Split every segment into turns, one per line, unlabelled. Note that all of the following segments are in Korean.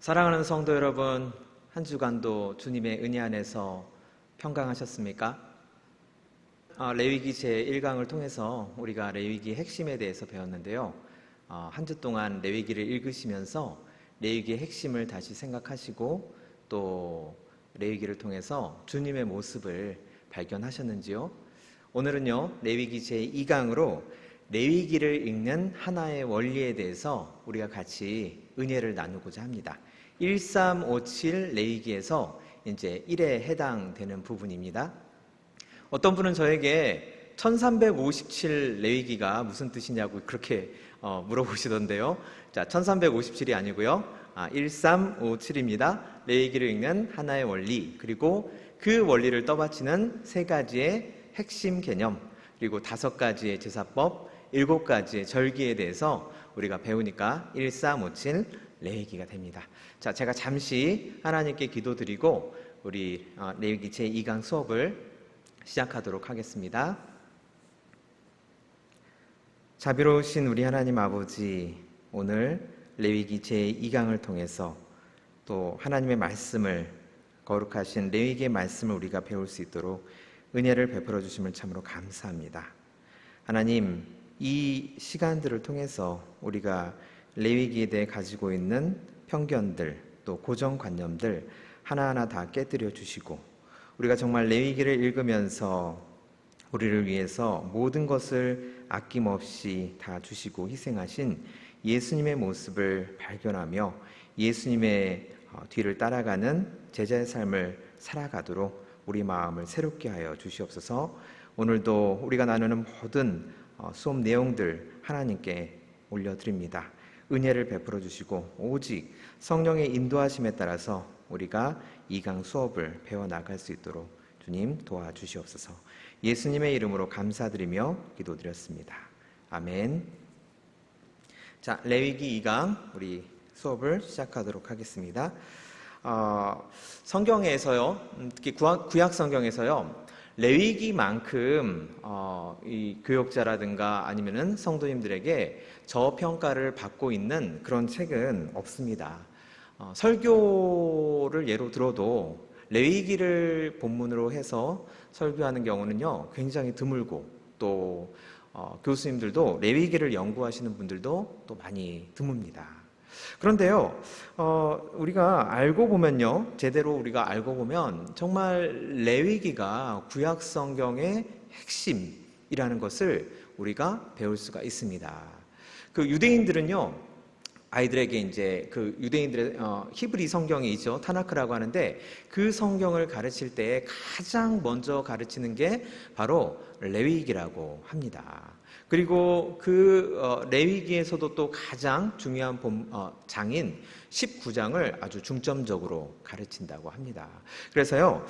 사랑하는 성도 여러분, 한 주간도 주님의 은혜 안에서 평강하셨습니까? 레위기 제1강을 통해서 우리가 레위기의 핵심에 대해서 배웠는데요. 한 주 동안 레위기를 읽으시면서 레위기의 핵심을 다시 생각하시고 또 레위기를 통해서 주님의 모습을 발견하셨는지요? 오늘은요, 레위기 제2강으로 레위기를 읽는 하나의 원리에 대해서 우리가 같이 은혜를 나누고자 합니다. 1357 레위기에서 이제 1에 해당되는 부분입니다. 어떤 분은 저에게 1357 레위기가 무슨 뜻이냐고 그렇게 물어보시던데요. 자, 1357이 아니고요. 1357입니다. 레위기를 읽는 하나의 원리, 그리고 그 원리를 떠받치는 세 가지의 핵심 개념, 그리고 5가지의 제사법, 7가지의 절기에 대해서 우리가 배우니까 1357 레위기가 됩니다. 자, 제가 잠시 하나님께 기도드리고 우리 레위기 제2강 수업을 시작하도록 하겠습니다. 자비로우신 우리 하나님 아버지, 오늘 레위기 제2강을 통해서 또 하나님의 말씀을, 거룩하신 레위기의 말씀을 우리가 배울 수 있도록 은혜를 베풀어 주심을 참으로 감사합니다. 하나님, 이 시간들을 통해서 우리가 레위기에 대해 가지고 있는 편견들, 또 고정관념들 하나하나 다 깨뜨려 주시고, 우리가 정말 레위기를 읽으면서 우리를 위해서 모든 것을 아낌없이 다 주시고 희생하신 예수님의 모습을 발견하며 예수님의 뒤를 따라가는 제자의 삶을 살아가도록 우리 마음을 새롭게 하여 주시옵소서. 오늘도 우리가 나누는 모든 수업 내용들 하나님께 올려드립니다. 은혜를 베풀어 주시고 오직 성령의 인도하심에 따라서 우리가 2강 수업을 배워나갈 수 있도록 주님 도와주시옵소서. 예수님의 이름으로 감사드리며 기도드렸습니다. 아멘. 자, 레위기 2강 우리 수업을 시작하도록 하겠습니다. 성경에서요, 특히 구약 성경에서요, 레위기만큼 이 교역자라든가 아니면은 성도님들에게 저평가를 받고 있는 그런 책은 없습니다. 설교를 예로 들어도 레위기를 본문으로 해서 설교하는 경우는요, 굉장히 드물고 또 교수님들도 레위기를 연구하시는 분들도 또 많이 드뭅니다. 그런데요, 우리가 알고 보면요, 제대로 우리가 알고 보면 정말 레위기가 구약 성경의 핵심이라는 것을 우리가 배울 수가 있습니다. 그 유대인들은요, 아이들에게 이제 그 유대인들의 히브리 성경이 있죠, 타나크라고 하는데, 그 성경을 가르칠 때 가장 먼저 가르치는 게 바로 레위기라고 합니다. 그리고 그 레위기에서도 또 가장 중요한 장인 19장을 아주 중점적으로 가르친다고 합니다. 그래서요,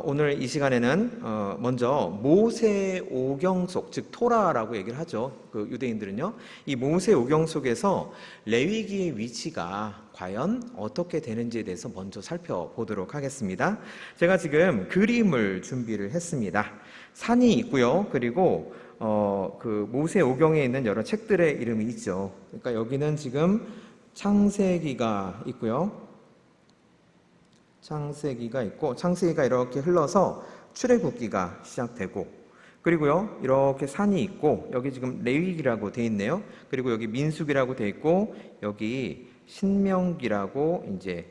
오늘 이 시간에는 먼저 모세 오경 속, 즉 토라라고 얘기를 하죠. 그 유대인들은요, 이 모세 오경 속에서 레위기의 위치가 과연 어떻게 되는지에 대해서 먼저 살펴보도록 하겠습니다. 제가 지금 그림을 준비를 했습니다. 산이 있고요, 그리고 그 모세 오경에 있는 여러 책들의 이름이 있죠. 그러니까 여기는 지금 창세기가 있고요. 창세기가 있고, 창세기가 이렇게 흘러서 출애굽기가 시작되고, 그리고요, 이렇게 산이 있고, 여기 지금 레위기라고 돼 있네요. 그리고 여기 민수기라고 돼 있고, 여기 신명기라고 이제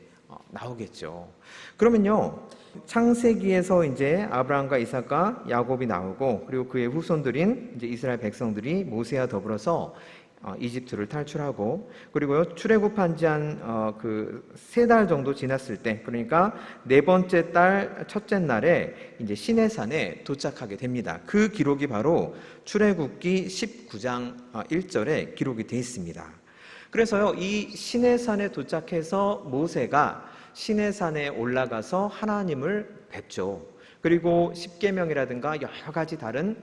나오겠죠. 그러면요, 창세기에서 이제 아브라함과 이삭과 야곱이 나오고, 그리고 그의 후손들인 이제 이스라엘 백성들이 모세와 더불어서 이집트를 탈출하고, 그리고요, 출애굽한 지 한 그 3달 정도 지났을 때, 그러니까 4번째 달 첫째 날에 이제 시내산에 도착하게 됩니다. 그 기록이 바로 출애굽기 19장 1절에 기록이 되어 있습니다. 그래서요, 이 시내산에 도착해서 모세가 시내산에 올라가서 하나님을 뵙죠. 그리고 십계명이라든가 여러 가지 다른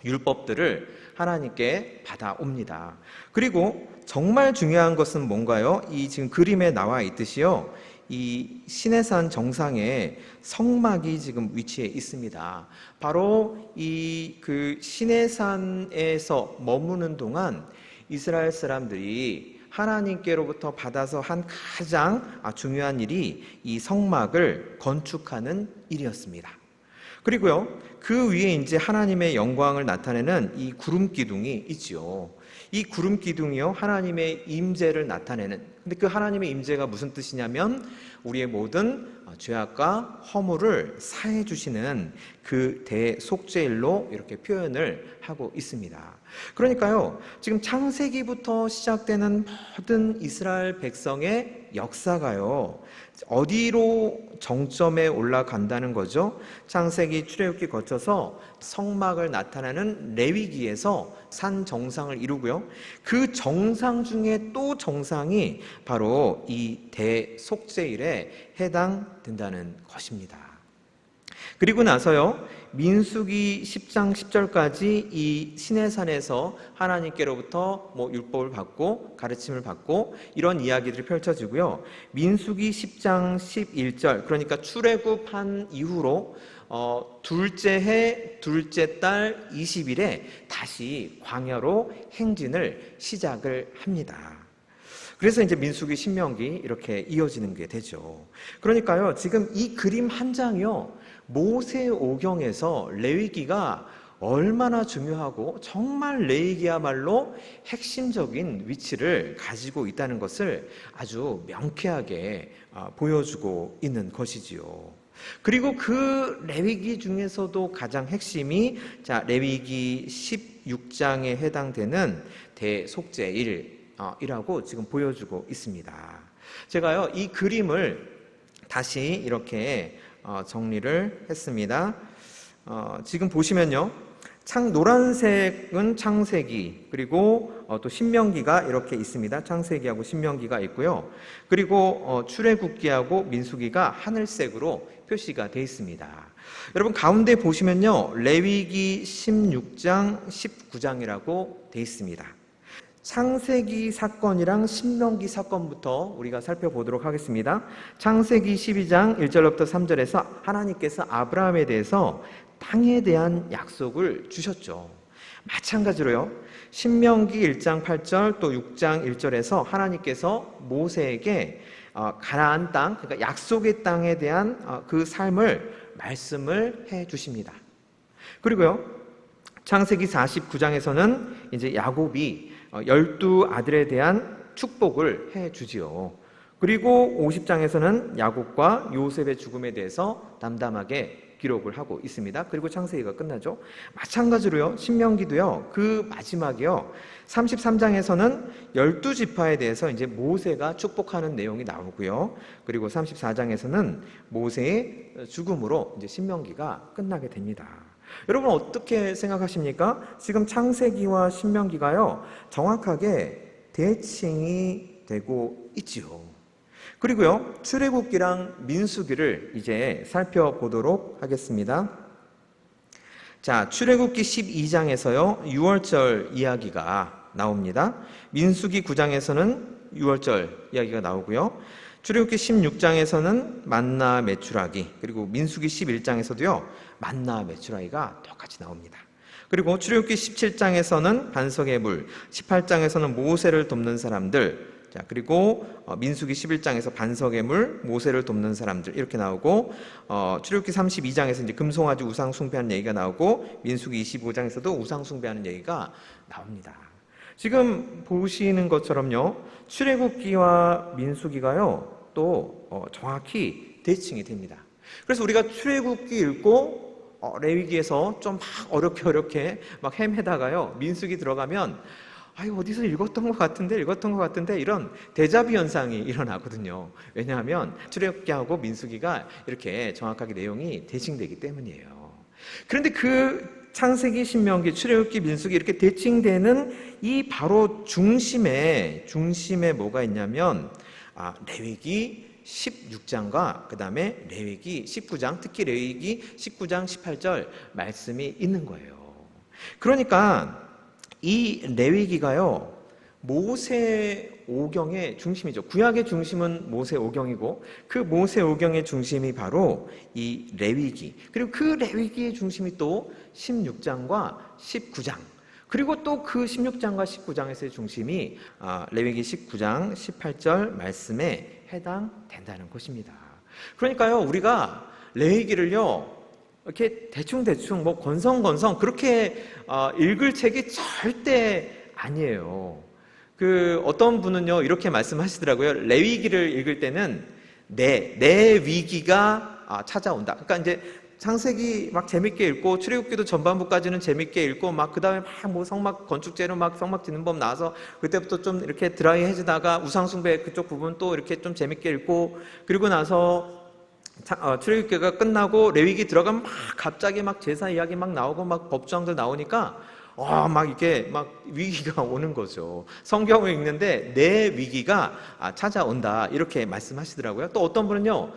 율법들을 하나님께 받아옵니다. 그리고 정말 중요한 것은 뭔가요? 이 지금 그림에 나와 있듯이요, 이 시내산 정상에 성막이 지금 위치해 있습니다. 바로 이 그 시내산에서 머무는 동안 이스라엘 사람들이 하나님께로부터 받아서 한 가장 중요한 일이 이 성막을 건축하는 일이었습니다. 그리고요, 그 위에 이제 하나님의 영광을 나타내는 이 구름 기둥이 있지요. 이 구름 기둥이요, 하나님의 임재를 나타내는. 근데 그 하나님의 임재가 무슨 뜻이냐면 우리의 모든 죄악과 허물을 사해 주시는 그 대속죄일로 이렇게 표현을 하고 있습니다. 그러니까요, 지금 창세기부터 시작되는 모든 이스라엘 백성의 역사가요, 어디로 정점에 올라간다는 거죠? 창세기, 출애굽기 거쳐서 성막을 나타내는 레위기에서 산 정상을 이루고요, 그 정상 중에 또 정상이 바로 이 대속죄일에 해당된다는 것입니다. 그리고 나서요, 민수기 10장 10절까지 이 시내산에서 하나님께로부터 율법을 받고 가르침을 받고 이런 이야기들이 펼쳐지고요, 민수기 10장 11절, 그러니까 출애굽한 이후로 둘째 해 둘째 달 20일에 다시 광야로 행진을 시작을 합니다. 그래서 이제 민수기, 신명기 이렇게 이어지는 게 되죠. 그러니까요, 지금 이 그림 한 장이요, 모세오경에서 레위기가 얼마나 중요하고 정말 레위기야말로 핵심적인 위치를 가지고 있다는 것을 아주 명쾌하게 보여주고 있는 것이지요. 그리고 그 레위기 중에서도 가장 핵심이 레위기 16장에 해당되는 대속죄일이라고 지금 보여주고 있습니다. 제가요, 이 그림을 다시 이렇게 정리를 했습니다. 지금 보시면요, 노란색은 창세기, 그리고 또 신명기가 이렇게 있습니다. 창세기하고 신명기가 있고요, 그리고 출애굽기하고 민수기가 하늘색으로 표시가 되어 있습니다. 여러분, 가운데 보시면요, 레위기 16장 19장이라고 되어 있습니다. 창세기 사건이랑 신명기 사건부터 우리가 살펴보도록 하겠습니다. 창세기 12장 1절부터 3절에서 하나님께서 아브라함에 대해서 땅에 대한 약속을 주셨죠. 마찬가지로요, 신명기 1장 8절 또 6장 1절에서 하나님께서 모세에게 가나안 땅, 그러니까 약속의 땅에 대한 그 삶을 말씀을 해 주십니다. 그리고요, 창세기 49장에서는 이제 야곱이 12아들에 대한 축복을 해 주지요. 그리고 50장에서는 야곱과 요셉의 죽음에 대해서 담담하게 기록을 하고 있습니다. 그리고 창세기가 끝나죠. 마찬가지로요, 신명기도요, 그 마지막이요, 33장에서는 12지파에 대해서 이제 모세가 축복하는 내용이 나오고요, 그리고 34장에서는 모세의 죽음으로 이제 신명기가 끝나게 됩니다. 여러분, 어떻게 생각하십니까? 지금 창세기와 신명기가요, 정확하게 대칭이 되고 있지요. 그리고요, 출애굽기랑 민수기를 이제 살펴보도록 하겠습니다. 출애굽기 12장에서요 6월절 이야기가 나옵니다. 민수기 9장에서는 6월절 이야기가 나오고요, 출애굽기 16장에서는 만나 메추라기, 그리고 민수기 11장에서도요 만나 메추라기가 똑같이 나옵니다. 그리고 출애굽기 17장에서는 반석의 물, 18장에서는 모세를 돕는 사람들, 그리고 민수기 11장에서 반석의 물, 모세를 돕는 사람들 이렇게 나오고, 출애굽기 32장에서 이제 금송아지 우상 숭배하는 얘기가 나오고, 민수기 25장에서도 우상 숭배하는 얘기가 나옵니다. 지금 보시는 것처럼요, 출애굽기와 민수기가요 또 정확히 대칭이 됩니다. 그래서 우리가 출애굽기 읽고 레위기에서 좀 막 어렵게 막 헤매다가요, 민수기 들어가면 어디서 읽었던 것 같은데 이런 데자뷰 현상이 일어나거든요. 왜냐하면 출애굽기하고 민수기가 이렇게 정확하게 내용이 대칭되기 때문이에요. 그런데 그 창세기, 신명기, 출애굽기, 민수기 이렇게 대칭되는 이 바로 중심에 뭐가 있냐면 레위기 16장과 그 다음에 레위기 19장, 특히 레위기 19장 18절 말씀이 있는 거예요. 그러니까 이 레위기가요, 모세 오경의 중심이죠. 구약의 중심은 모세 오경이고, 그 모세 오경의 중심이 바로 이 레위기, 그리고 그 레위기의 중심이 또 16장과 19장, 그리고 또 그 16장과 19장에서의 중심이 레위기 19장 18절 말씀에 해당된다는 것입니다. 그러니까요, 우리가 레위기를요 이렇게 대충 뭐 건성건성 그렇게 읽을 책이 절대 아니에요. 그 어떤 분은요 이렇게 말씀하시더라고요. 레위기를 읽을 때는 내 위기가 찾아온다. 그러니까 이제 창세기 막 재밌게 읽고 출애굽기도 전반부까지는 재밌게 읽고 막 그다음에 막 뭐 성막 건축재료 막 성막 짓는 법 나와서 그때부터 좀 이렇게 드라이해지다가 우상숭배 그쪽 부분 또 이렇게 좀 재밌게 읽고, 그리고 나서 출애굽기가 끝나고 레위기 들어가면 막 갑자기 막 제사 이야기 막 나오고 막 법조항들 나오니까 막 이게 막 위기가 오는 거죠. 성경을 읽는데 내 위기가 찾아온다 이렇게 말씀하시더라고요. 또 어떤 분은요,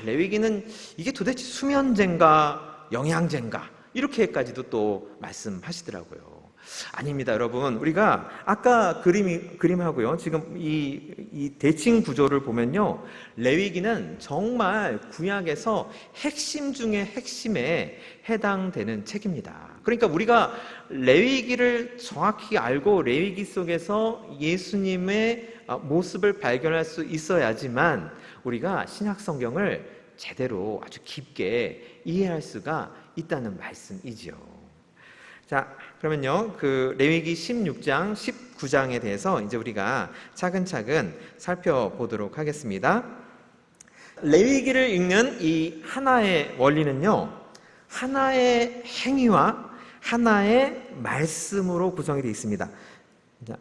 레위기는 이게 도대체 수면제인가 영양제인가 이렇게까지도 또 말씀하시더라고요. 아닙니다, 여러분. 우리가 아까 그림하고요 지금 이 대칭 구조를 보면요, 레위기는 정말 구약에서 핵심 중에 핵심에 해당되는 책입니다. 그러니까 우리가 레위기를 정확히 알고 레위기 속에서 예수님의 모습을 발견할 수 있어야지만 우리가 신약 성경을 제대로 아주 깊게 이해할 수가 있다는 말씀이지요. 자, 그러면요, 그 레위기 16장, 19장에 대해서 이제 우리가 차근차근 살펴보도록 하겠습니다. 레위기를 읽는 이 하나의 원리는요, 하나의 행위와 하나의 말씀으로 구성이 되어 있습니다. 자,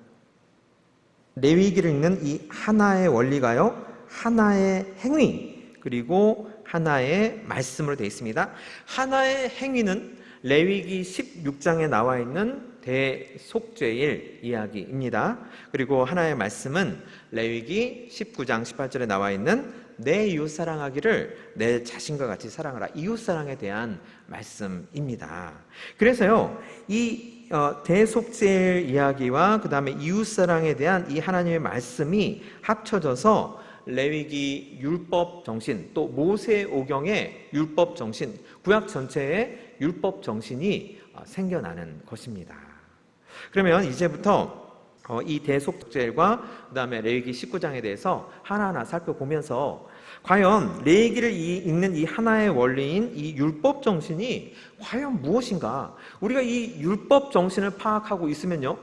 레위기를 읽는 이 하나의 원리가요, 하나의 행위 그리고 하나의 말씀으로 되어 있습니다. 하나의 행위는 레위기 16장에 나와 있는 대속죄일 이야기입니다. 그리고 하나의 말씀은 레위기 19장 18절에 나와 있는 내 이웃 사랑하기를 내 자신과 같이 사랑하라, 이웃 사랑에 대한 말씀입니다. 그래서요, 이 대속죄일 이야기와 그 다음에 이웃 사랑에 대한 이 하나님의 말씀이 합쳐져서 레위기 율법 정신, 또 모세오경의 율법 정신, 구약 전체의 율법 정신이 생겨나는 것입니다. 그러면 이제부터 이 대속죄일과 그 다음에 레위기 19장에 대해서 하나하나 살펴보면서 과연 레위기를 읽는 이 하나의 원리인 이 율법 정신이 과연 무엇인가? 우리가 이 율법 정신을 파악하고 있으면요,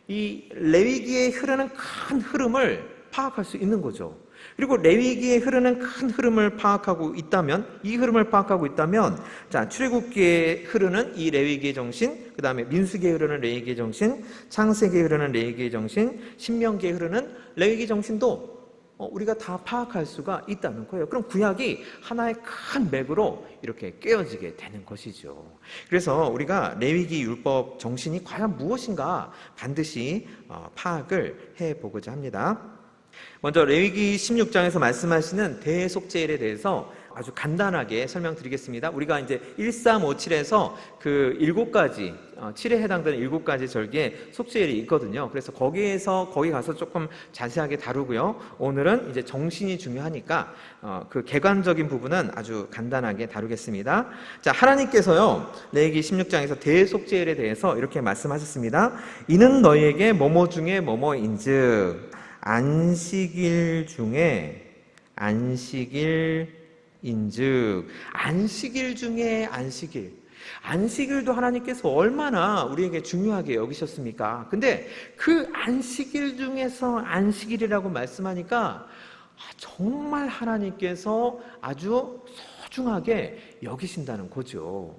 이 레위기에 흐르는 큰 흐름을 파악할 수 있는 거죠. 그리고 레위기에 흐르는 큰 흐름을 파악하고 있다면, 이 흐름을 파악하고 있다면, 자, 출애굽기에 흐르는 이 레위기의 정신, 그 다음에 민수기에 흐르는 레위기의 정신, 창세기에 흐르는 레위기의 정신, 신명기에 흐르는 레위기 정신도 우리가 다 파악할 수가 있다는 거예요. 그럼 구약이 하나의 큰 맥으로 이렇게 꿰어지게 되는 것이죠. 그래서 우리가 레위기 율법 정신이 과연 무엇인가 반드시 파악을 해보고자 합니다. 먼저 레위기 16장에서 말씀하시는 대속죄일에 대해서 아주 간단하게 설명드리겠습니다. 우리가 이제 1357에서 그 7가지 7에 해당되는 7가지 절기의 속죄일이 있거든요. 그래서 거기 가서 조금 자세하게 다루고요. 오늘은 이제 정신이 중요하니까 그 개관적인 부분은 아주 간단하게 다루겠습니다. 자, 하나님께서요, 레위기 16장에서 대속죄일에 대해서 이렇게 말씀하셨습니다. 이는 너희에게 뭐뭐 중에 뭐뭐인즉 안식일 중에 안식일 중에 안식일도 하나님께서 얼마나 우리에게 중요하게 여기셨습니까? 근데 그 안식일 중에서 안식일이라고 말씀하니까 정말 하나님께서 아주 소중하게 여기신다는 거죠.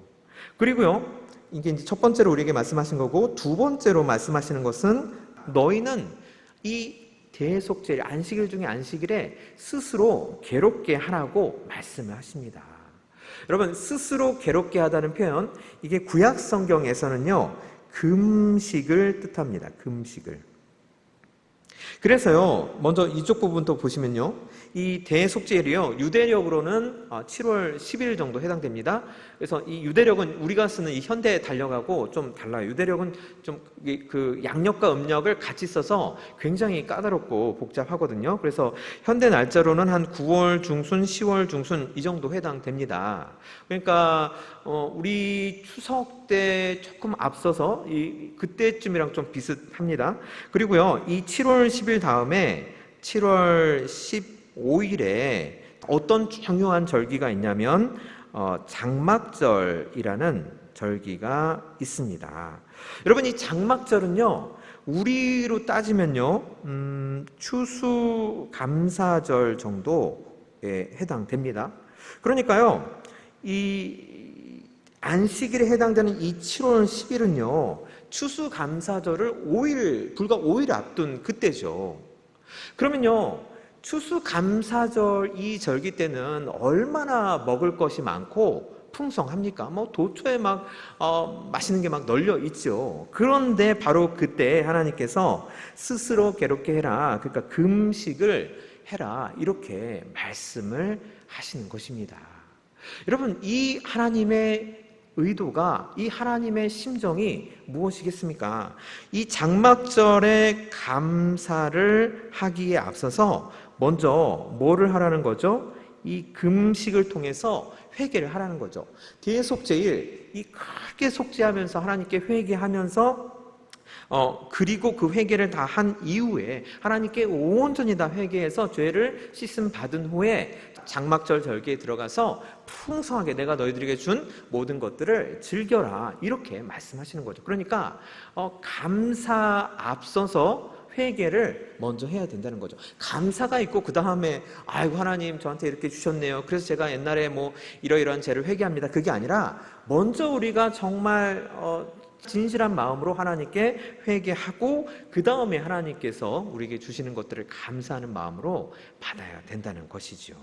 그리고요, 이게 이제 첫 번째로 우리에게 말씀하신 거고, 두 번째로 말씀하시는 것은 너희는 이 대속죄일, 안식일 중에 안식일에 스스로 괴롭게 하라고 말씀을 하십니다. 여러분, 스스로 괴롭게 하다는 표현, 이게 구약 성경에서는요, 금식을 뜻합니다. 금식을. 그래서요, 먼저 이쪽 부분도 보시면요, 이 대속죄일이요, 유대력으로는 7월 10일 정도 해당됩니다. 그래서 이 유대력은 우리가 쓰는 이 현대 달력하고 좀 달라요. 유대력은 좀 그 양력과 음력을 같이 써서 굉장히 까다롭고 복잡하거든요. 그래서 현대 날짜로는 한 9월 중순, 10월 중순 이 정도 해당됩니다. 그러니까 우리 추석 때 조금 앞서서 그때쯤이랑 좀 비슷합니다. 그리고요, 이 7월 10일 다음에 7월 15일에 어떤 중요한 절기가 있냐면 장막절이라는 절기가 있습니다. 여러분, 이 장막절은요, 우리로 따지면요, 추수감사절 정도에 해당됩니다. 그러니까요, 이 안식일에 해당되는 이 7월 10일은요, 추수감사절을 불과 5일 앞둔 그때죠. 그러면요, 추수감사절 이 절기 때는 얼마나 먹을 것이 많고 풍성합니까? 도초에 막 맛있는 게 막 널려 있죠. 그런데 바로 그때 하나님께서 스스로 괴롭게 해라, 그러니까 금식을 해라, 이렇게 말씀을 하시는 것입니다. 여러분, 이 하나님의 의도가, 이 하나님의 심정이 무엇이겠습니까? 이 장막절에 감사를 하기에 앞서서 먼저 뭐를 하라는 거죠? 이 금식을 통해서 회개를 하라는 거죠. 대속죄일, 이 크게 속죄하면서 하나님께 회개하면서 그리고 그 회개를 다 한 이후에 하나님께 온전히 다 회개해서 죄를 씻음 받은 후에 장막절 절기에 들어가서 풍성하게 내가 너희들에게 준 모든 것들을 즐겨라, 이렇게 말씀하시는 거죠. 그러니까 감사 앞서서 회개를 먼저 해야 된다는 거죠. 감사가 있고 그 다음에 아이고 하나님 저한테 이렇게 주셨네요, 그래서 제가 옛날에 이러이러한 죄를 회개합니다, 그게 아니라 먼저 우리가 정말 진실한 마음으로 하나님께 회개하고 그 다음에 하나님께서 우리에게 주시는 것들을 감사하는 마음으로 받아야 된다는 것이죠.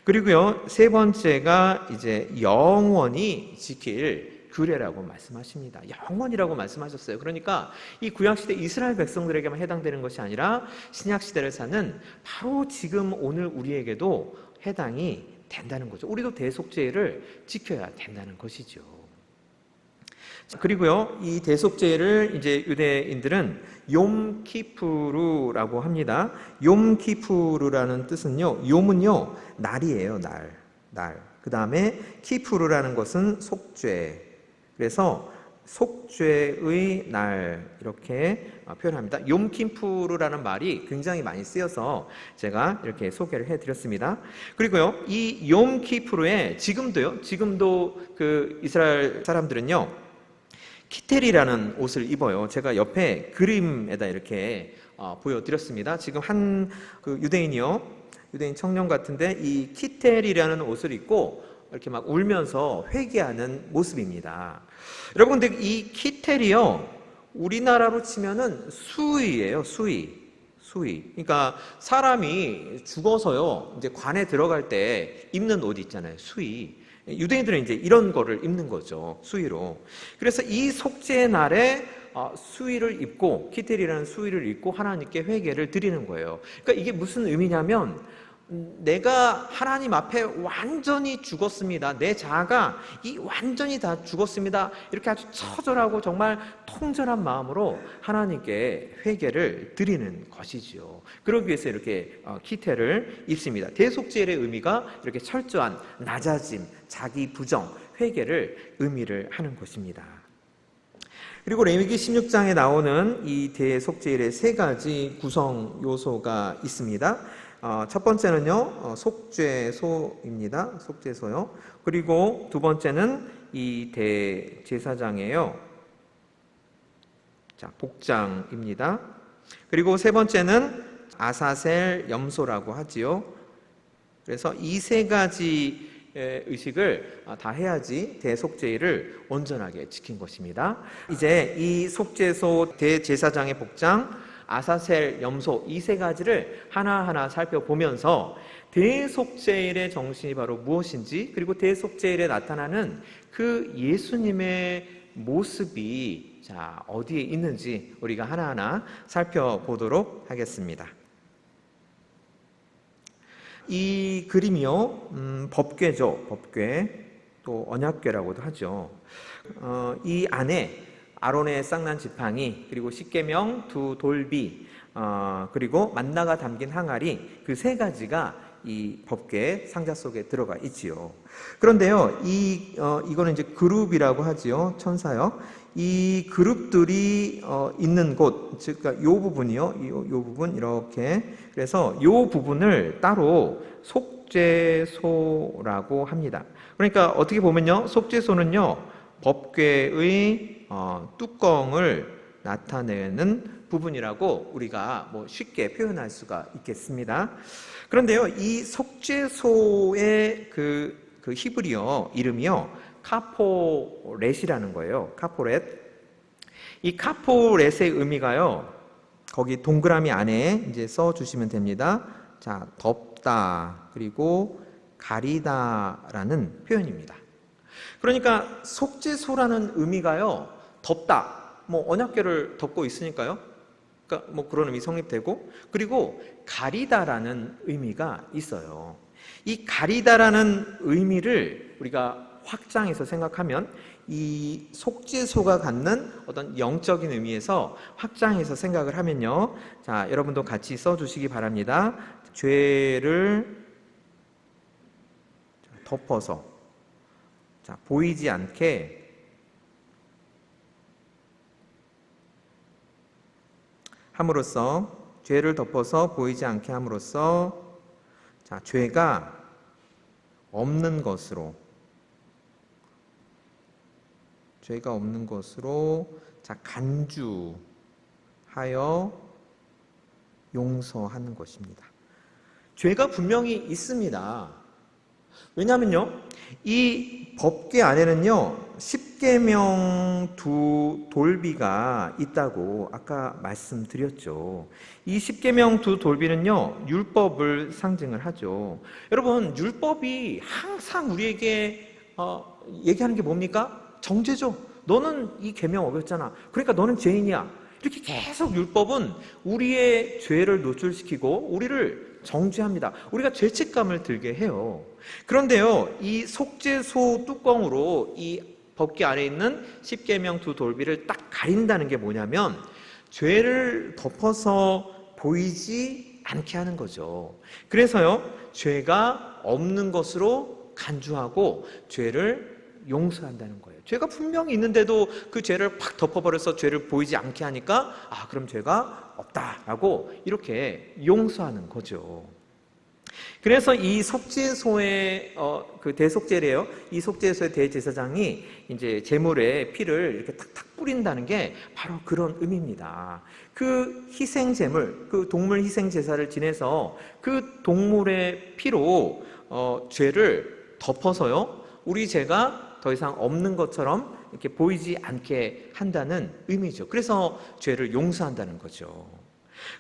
그리고요, 세 번째가 이제 영원히 지킬 규례라고 말씀하십니다. 영원이라고 말씀하셨어요. 그러니까 이 구약시대 이스라엘 백성들에게만 해당되는 것이 아니라 신약시대를 사는 바로 지금 오늘 우리에게도 해당이 된다는 거죠. 우리도 대속죄를 지켜야 된다는 것이죠. 그리고요, 이 대속죄를 이제 유대인들은 욤키푸르라고 합니다. 욤키푸르라는 뜻은요, 욤은요 날이에요, 날. 그 다음에 키푸르라는 것은 속죄. 그래서 속죄의 날, 이렇게 표현합니다. 욤키푸르라는 말이 굉장히 많이 쓰여서 제가 이렇게 소개를 해드렸습니다. 그리고요, 이 욤키푸르에 지금도 그 이스라엘 사람들은요, 키텔이라는 옷을 입어요. 제가 옆에 그림에다 이렇게 보여드렸습니다. 지금 한 그 유대인 청년 같은데 이 키텔이라는 옷을 입고 이렇게 막 울면서 회개하는 모습입니다. 여러분, 근데 이 키텔이요, 우리나라로 치면은 수의예요, 수의. 그러니까 사람이 죽어서요, 이제 관에 들어갈 때 입는 옷 있잖아요, 수의. 유대인들은 이제 이런 거를 입는 거죠, 수의로. 그래서 이 속죄의 날에 수의를 입고, 키텔이라는 수의를 입고 하나님께 회개를 드리는 거예요. 그러니까 이게 무슨 의미냐면, 내가 하나님 앞에 완전히 죽었습니다, 내 자아가 완전히 다 죽었습니다, 이렇게 아주 처절하고 정말 통절한 마음으로 하나님께 회개를 드리는 것이죠. 그러기 위해서 이렇게 키텔을 입습니다. 대속죄의 의미가 이렇게 철저한 낮아짐, 자기 부정, 회개를 의미를 하는 것입니다. 그리고 레위기 16장에 나오는 이 대속죄일의 세 가지 구성 요소가 있습니다. 첫 번째는요, 속죄소입니다. 속죄소요. 그리고 두 번째는 이 대제사장이에요. 자, 복장입니다. 그리고 세 번째는 아사셀 염소라고 하지요. 그래서 이 세 가지 의식을 다 해야지 대속죄일을 온전하게 지킨 것입니다. 이제 이 속죄소, 대제사장의 복장, 아사셀 염소, 이 세 가지를 하나하나 살펴보면서 대속죄일의 정신이 바로 무엇인지, 그리고 대속죄일에 나타나는 그 예수님의 모습이 어디에 있는지 우리가 하나하나 살펴보도록 하겠습니다. 이 그림이요, 법궤죠. 법궤, 또 언약궤라고도 하죠. 이 안에 아론의 쌍난 지팡이, 그리고 십계명 두 돌비, 그리고 만나가 담긴 항아리, 그 세 가지가 이 법궤 상자 속에 들어가 있지요. 그런데요, 이거는 이제 그룹이라고 하지요. 천사요. 이 그룹들이 있는 곳, 즉, 이 부분이요. 이 부분, 이렇게. 그래서 이 부분을 따로 속죄소라고 합니다. 그러니까 어떻게 보면요, 속죄소는요, 법궤의 뚜껑을 나타내는 부분이라고 우리가 뭐 쉽게 표현할 수가 있겠습니다. 그런데요, 이 속죄소의 그 히브리어 이름이요, 카포렛이라는 거예요. 카포렛. 이 카포렛의 의미가요, 거기 동그라미 안에 이제 써 주시면 됩니다. 자, 덮다, 그리고 가리다라는 표현입니다. 그러니까 속죄소라는 의미가요, 덮다, 뭐 언약궤를 덮고 있으니까요. 그러니까 뭐 그런 의미 성립되고, 그리고 가리다라는 의미가 있어요. 이 가리다라는 의미를 우리가 확장해서 생각하면, 이 속죄소가 갖는 어떤 영적인 의미에서 확장해서 생각을 하면요, 자, 여러분도 같이 써주시기 바랍니다. 죄를 덮어서, 자, 보이지 않게 함으로써, 죄를 덮어서 보이지 않게 함으로써, 자, 죄가 없는 것으로, 자, 간주하여 용서하는 것입니다. 죄가 분명히 있습니다. 왜냐하면요, 이 법궤 안에는요, 십계명 두 돌비가 있다고 아까 말씀드렸죠. 이 십계명 두 돌비는요, 율법을 상징을 하죠. 여러분, 율법이 항상 우리에게 얘기하는 게 뭡니까? 정죄죠. 너는 이 계명 어겼잖아. 그러니까 너는 죄인이야. 이렇게 계속 율법은 우리의 죄를 노출시키고 우리를 정죄합니다. 우리가 죄책감을 들게 해요. 그런데요, 이 속죄소 뚜껑으로 이 법궤 안에 있는 십계명 두 돌비를 딱 가린다는 게 뭐냐면, 죄를 덮어서 보이지 않게 하는 거죠. 그래서요, 죄가 없는 것으로 간주하고 죄를 용서한다는 거예요. 죄가 분명히 있는데도 그 죄를 팍 덮어버려서 죄를 보이지 않게 하니까, 아, 그럼 죄가 없다라고 이렇게 용서하는 거죠. 그래서 이 속죄소의 그 대속죄래요. 이 속죄소의 대제사장이 이제 제물에 피를 이렇게 탁탁 뿌린다는 게 바로 그런 의미입니다. 그 희생 제물, 그 동물 희생 제사를 지내서 그 동물의 피로 죄를 덮어서요, 우리 죄가 더 이상 없는 것처럼 이렇게 보이지 않게 한다는 의미죠. 그래서 죄를 용서한다는 거죠.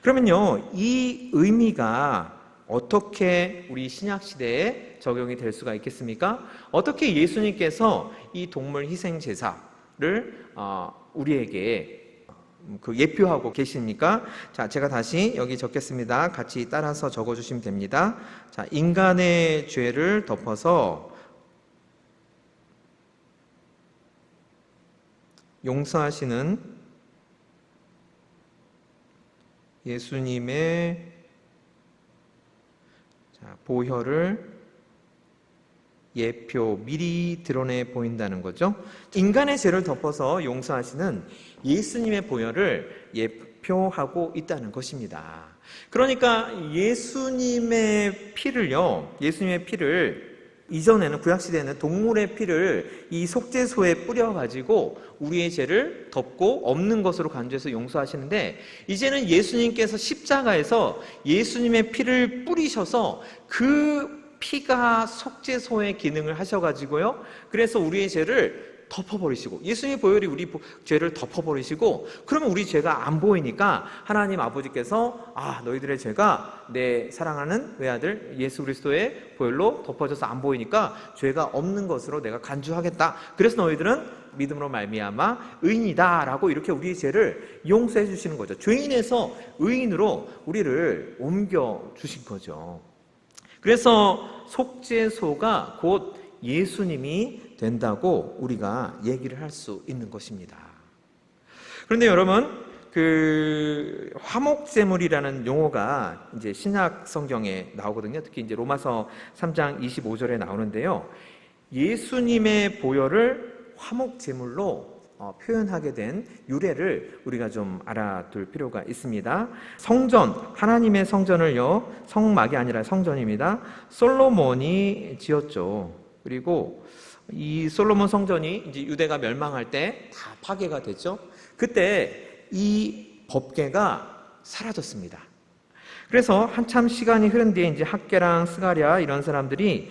그러면요, 이 의미가 어떻게 우리 신약시대에 적용이 될 수가 있겠습니까? 어떻게 예수님께서 이 동물 희생 제사를 우리에게 예표하고 계십니까? 자, 제가 다시 여기 적겠습니다. 같이 따라서 적어주시면 됩니다. 자, 인간의 죄를 덮어서 용서하시는 예수님의 보혈을 예표, 미리 드러내 보인다는 거죠. 인간의 죄를 덮어서 용서하시는 예수님의 보혈을 예표하고 있다는 것입니다. 그러니까 예수님의 피를 이전에는, 구약시대에는 동물의 피를 이 속죄소에 뿌려가지고 우리의 죄를 덮고 없는 것으로 간주해서 용서하시는데, 이제는 예수님께서 십자가에서 예수님의 피를 뿌리셔서 그 피가 속죄소의 기능을 하셔가지고요, 그래서 우리의 죄를 덮어버리시고, 예수님의 보혈이 우리 죄를 덮어버리시고, 그러면 우리 죄가 안 보이니까 하나님 아버지께서, 아, 너희들의 죄가 내 사랑하는 외아들 예수 그리스도의 보혈로 덮어져서 안 보이니까 죄가 없는 것으로 내가 간주하겠다. 그래서 너희들은 믿음으로 말미암아 의인이다 라고 이렇게 우리의 죄를 용서해 주시는 거죠. 죄인에서 의인으로 우리를 옮겨 주신 거죠. 그래서 속죄소가 곧 예수님이 된다고 우리가 얘기를 할 수 있는 것입니다. 그런데 여러분, 그 화목제물이라는 용어가 이제 신약 성경에 나오거든요. 특히 이제 로마서 3장 25절에 나오는데요. 예수님의 보혈을 화목제물로 표현하게 된 유래를 우리가 좀 알아둘 필요가 있습니다. 성전, 하나님의 성전을요, 성막이 아니라 성전입니다. 솔로몬이 지었죠. 그리고 이 솔로몬 성전이 이제 유대가 멸망할 때 다 파괴가 됐죠. 그때 이 법궤가 사라졌습니다. 그래서 한참 시간이 흐른 뒤에 이제 학개랑 스가랴 이런 사람들이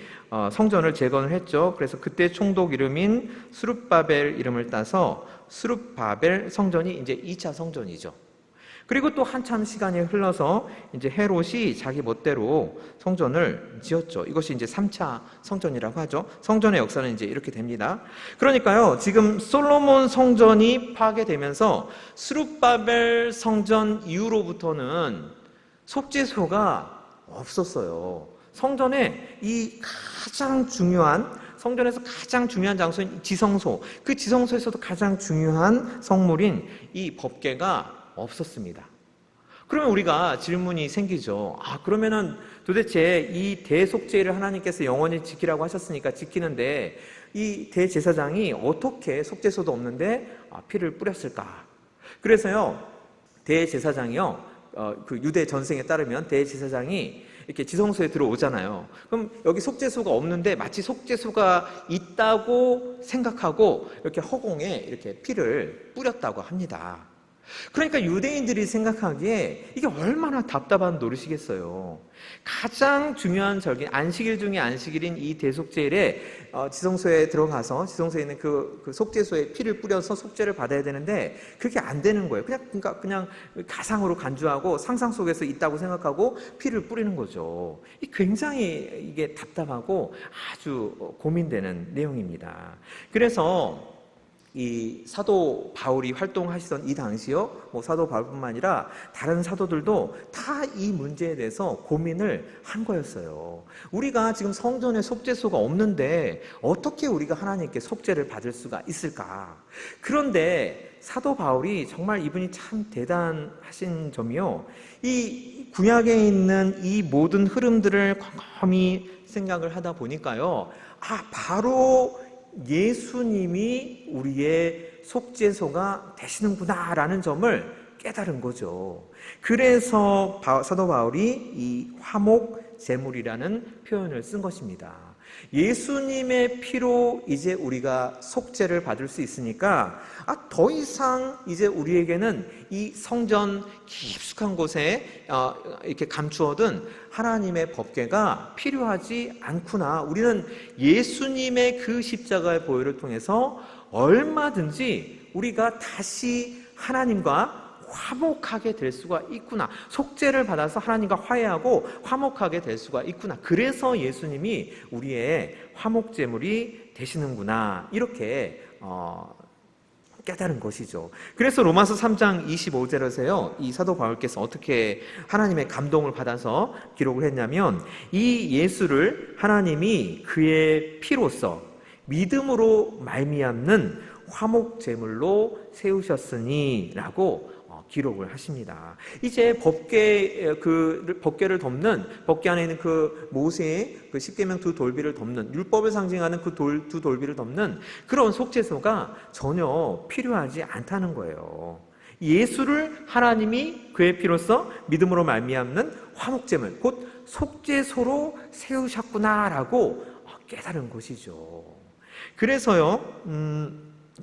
성전을 재건을 했죠. 그래서 그때 총독 이름인 스룹바벨 이름을 따서 스룹바벨 성전이 이제 2차 성전이죠. 그리고 또 한참 시간이 흘러서 이제 헤롯이 자기 멋대로 성전을 지었죠. 이것이 이제 3차 성전이라고 하죠. 성전의 역사는 이제 이렇게 됩니다. 그러니까요, 지금 솔로몬 성전이 파괴되면서 스룹바벨 성전 이후로부터는 속죄소가 없었어요. 성전에 이 가장 중요한, 성전에서 가장 중요한 장소인 지성소, 그 지성소에서도 가장 중요한 성물인 이 법궤가 없었습니다. 그러면 우리가 질문이 생기죠. 그러면은 도대체 이 대속죄를 하나님께서 영원히 지키라고 하셨으니까 지키는데 이 대제사장이 어떻게 속죄소도 없는데 피를 뿌렸을까? 그래서요, 대제사장이요, 그 유대 전승에 따르면 대제사장이 이렇게 지성소에 들어오잖아요. 그럼 여기 속죄소가 없는데 마치 속죄소가 있다고 생각하고 이렇게 허공에 이렇게 피를 뿌렸다고 합니다. 그러니까 유대인들이 생각하기에 이게 얼마나 답답한 노릇이겠어요. 가장 중요한 절기, 안식일 중에 안식일인 이 대속죄일에 지성소에 들어가서 지성소에 있는 그 속죄소에 피를 뿌려서 속죄를 받아야 되는데 그게 안 되는 거예요. 그냥 가상으로 간주하고 상상 속에서 있다고 생각하고 피를 뿌리는 거죠. 굉장히 이게 답답하고 아주 고민되는 내용입니다. 그래서 이 사도 바울이 활동하시던 이 당시요, 사도 바울뿐만 아니라 다른 사도들도 다 이 문제에 대해서 고민을 한 거였어요. 우리가 지금 성전에 속죄소가 없는데 어떻게 우리가 하나님께 속죄를 받을 수가 있을까? 그런데 사도 바울이 정말 이분이 참 대단하신 점이요, 이 구약에 있는 이 모든 흐름들을 곰곰이 생각을 하다 보니까요, 바로 예수님이 우리의 속죄소가 되시는구나라는 점을 깨달은 거죠. 그래서 사도 바울이 이 화목제물이라는 표현을 쓴 것입니다. 예수님의 피로 이제 우리가 속죄를 받을 수 있으니까 더 이상 이제 우리에게는 이 성전 깊숙한 곳에 이렇게 감추어둔 하나님의 법궤가 필요하지 않구나. 우리는 예수님의 그 십자가의 보혈을 통해서 얼마든지 우리가 다시 하나님과 화목하게 될 수가 있구나. 속죄를 받아서 하나님과 화해하고 화목하게 될 수가 있구나. 그래서 예수님이 우리의 화목제물이 되시는구나. 이렇게 깨달은 것이죠. 그래서 로마서 3장 25절에서요, 이 사도 바울께서 어떻게 하나님의 감동을 받아서 기록을 했냐면, 이 예수를 하나님이 그의 피로써 믿음으로 말미암는 화목제물로 세우셨으니 라고 기록을 하십니다. 이제 법궤를 덮는, 법궤 안에 있는 그 모세의 그 십계명 두 돌비를 덮는, 율법을 상징하는 그 두 돌비를 덮는 그런 속죄소가 전혀 필요하지 않다는 거예요. 예수를 하나님이 그의 피로써 믿음으로 말미암는 화목제물, 곧 속죄소로 세우셨구나라고 깨달은 것이죠. 그래서요,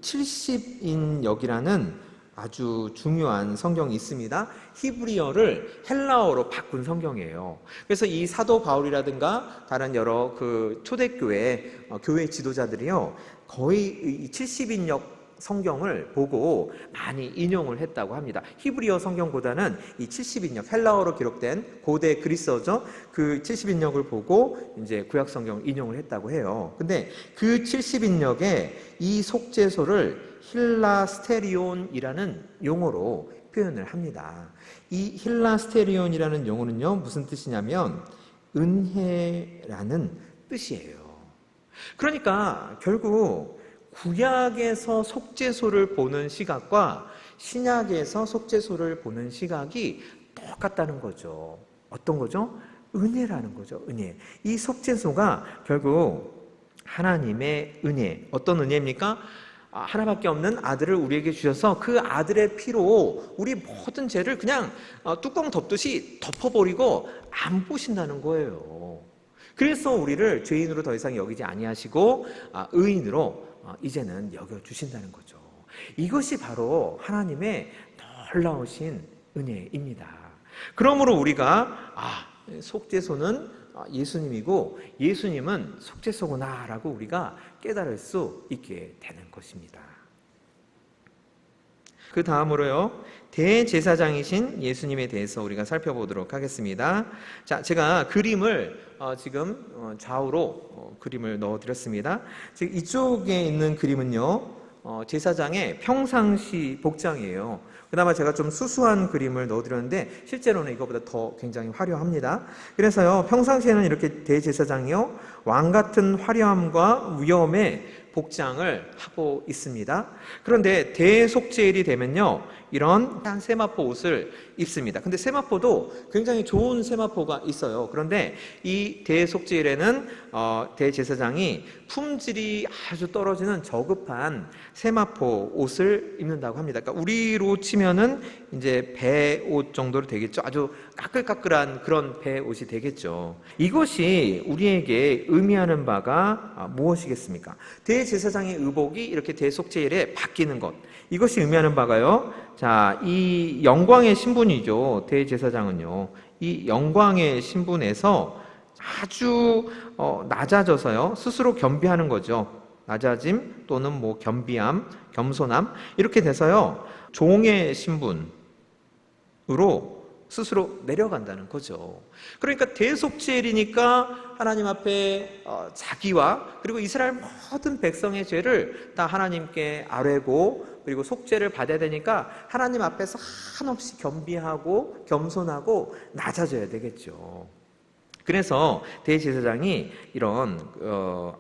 70인역이라는 아주 중요한 성경이 있습니다. 히브리어를 헬라어로 바꾼 성경이에요. 그래서 이 사도 바울이라든가 다른 여러 그 초대교회 교회 지도자들이요, 거의 이 70인역 성경을 보고 많이 인용을 했다고 합니다. 히브리어 성경보다는 이 70인역, 헬라어로 기록된 고대 그리스어죠. 그 70인역을 보고 이제 구약 성경을 인용을 했다고 해요. 근데 그 70인역에 이 속죄소를 힐라스테리온이라는 용어로 표현을 합니다. 이 힐라스테리온이라는 용어는요, 무슨 뜻이냐면 은혜라는 뜻이에요. 그러니까 결국 구약에서 속죄소를 보는 시각과 신약에서 속죄소를 보는 시각이 똑같다는 거죠. 어떤 거죠? 은혜라는 거죠. 은혜. 이 속죄소가 결국 하나님의 은혜. 어떤 은혜입니까? 하나밖에 없는 아들을 우리에게 주셔서 그 아들의 피로 우리 모든 죄를 그냥 뚜껑 덮듯이 덮어버리고 안 보신다는 거예요. 그래서 우리를 죄인으로 더 이상 여기지 아니하시고 의인으로 이제는 여겨주신다는 거죠. 이것이 바로 하나님의 놀라우신 은혜입니다. 그러므로 우리가 속죄소는 예수님이고 예수님은 속죄소구나 라고 우리가 깨달을 수 있게 되는 것입니다. 그 다음으로요, 대제사장이신 예수님에 대해서 우리가 살펴보도록 하겠습니다. 자, 제가 그림을 지금 좌우로 그림을 넣어드렸습니다. 지금 이쪽에 있는 그림은요, 제사장의 평상시 복장이에요. 그나마 제가 좀 수수한 그림을 넣어드렸는데 실제로는 이거보다 더 굉장히 화려합니다. 그래서요, 평상시에는 이렇게 대제사장이요, 왕같은 화려함과 위엄의 복장을 하고 있습니다. 그런데 대속죄일이 되면요, 이런 세마포 옷을 입습니다. 근데 세마포도 굉장히 좋은 세마포가 있어요. 그런데 이 대속죄일에는 대제사장이 품질이 아주 떨어지는 저급한 세마포 옷을 입는다고 합니다. 그러니까 우리로 치면은 이제 배 옷 정도로 되겠죠. 아주 까끌까끌한 그런 배 옷이 되겠죠. 이것이 우리에게 의미하는 바가 무엇이겠습니까? 대제사장의 의복이 이렇게 대속죄일에 바뀌는 것, 이것이 의미하는 바가요, 자, 이 영광의 신분이죠. 대제사장은요, 이 영광의 신분에서 아주 낮아져서요, 스스로 겸비하는 거죠. 낮아짐 또는 뭐 겸비함, 겸손함, 이렇게 돼서요, 종의 신분으로 스스로 내려간다는 거죠. 그러니까 대속죄일이니까 하나님 앞에 자기와 그리고 이스라엘 모든 백성의 죄를 다 하나님께 아뢰고 그리고 속죄를 받아야 되니까 하나님 앞에서 한없이 겸비하고 겸손하고 낮아져야 되겠죠. 그래서 대제사장이 이런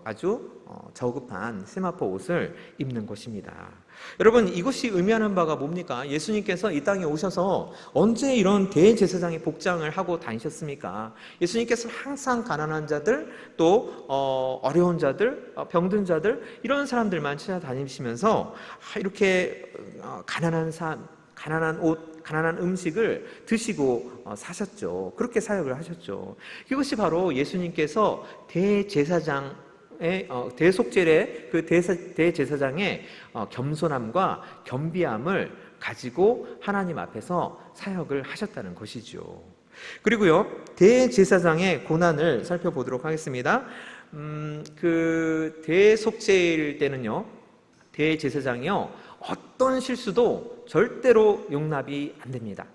아주 저급한 세마포 옷을 입는 것입니다. 여러분, 이것이 의미하는 바가 뭡니까? 예수님께서 이 땅에 오셔서 언제 이런 대제사장의 복장을 하고 다니셨습니까? 예수님께서 항상 가난한 자들, 또 어려운 자들, 병든 자들, 이런 사람들만 찾아다니시면서 이렇게 가난한 삶, 가난한 옷, 가난한 음식을 드시고 사셨죠. 그렇게 사역을 하셨죠. 이것이 바로 예수님께서 대속죄의 그 대제사장의 겸손함과 겸비함을 가지고 하나님 앞에서 사역을 하셨다는 것이죠. 그리고요, 대제사장의 고난을 살펴보도록 하겠습니다. 그 대속죄일 때는요, 대제사장이요, 어떤 실수도 절대로 용납이 안 됩니다.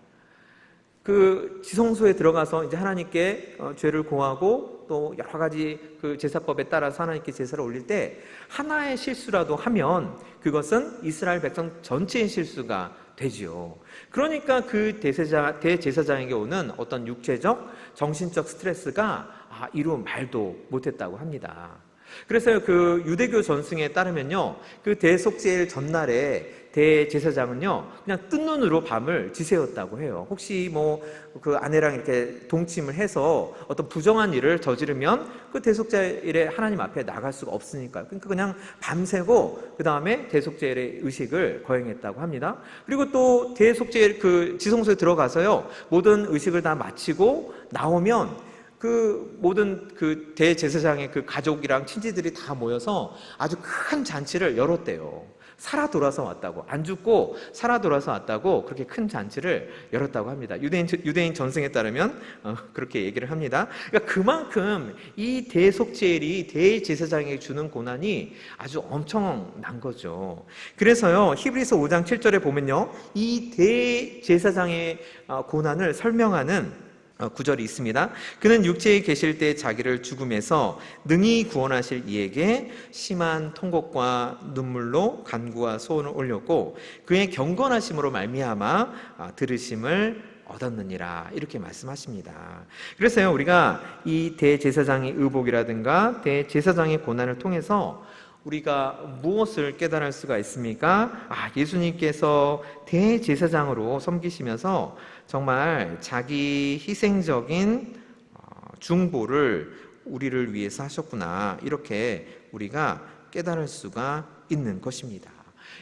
그 지성소에 들어가서 이제 하나님께 죄를 고하고 또 여러 가지 그 제사법에 따라서 하나님께 제사를 올릴 때 하나의 실수라도 하면 그것은 이스라엘 백성 전체의 실수가 되지요. 그러니까 그 대제사장에게 오는 어떤 육체적, 정신적 스트레스가 이루 말도 못했다고 합니다. 그래서 그 유대교 전승에 따르면요, 그 대속죄일 전날에 대제사장은요, 그냥 뜬 눈으로 밤을 지새웠다고 해요. 혹시 뭐 그 아내랑 이렇게 동침을 해서 어떤 부정한 일을 저지르면 그 대속죄일에 하나님 앞에 나갈 수가 없으니까요. 그러니까 그냥 밤새고 그 다음에 대속죄일의 의식을 거행했다고 합니다. 그리고 또 대속죄일 그 지성소에 들어가서요, 모든 의식을 다 마치고 나오면 그 모든 그 대제사장의 그 가족이랑 친지들이 다 모여서 아주 큰 잔치를 열었대요. 살아 돌아서 왔다고, 안 죽고 살아 돌아서 왔다고 그렇게 큰 잔치를 열었다고 합니다. 유대인 전승에 따르면 그렇게 얘기를 합니다. 그러니까 그만큼 이 대속죄일이 대제사장에게 주는 고난이 아주 엄청난 거죠. 그래서요, 히브리서 5장 7절에 보면요, 이 대제사장의 고난을 설명하는 구절이 있습니다. 그는 육체에 계실 때 자기를 죽음에서 능히 구원하실 이에게 심한 통곡과 눈물로 간구와 소원을 올렸고 그의 경건하심으로 말미암아 들으심을 얻었느니라, 이렇게 말씀하십니다. 그래서요, 우리가 이 대제사장의 의복이라든가 대제사장의 고난을 통해서 우리가 무엇을 깨달을 수가 있습니까? 예수님께서 대제사장으로 섬기시면서 정말 자기 희생적인 중보를 우리를 위해서 하셨구나, 이렇게 우리가 깨달을 수가 있는 것입니다.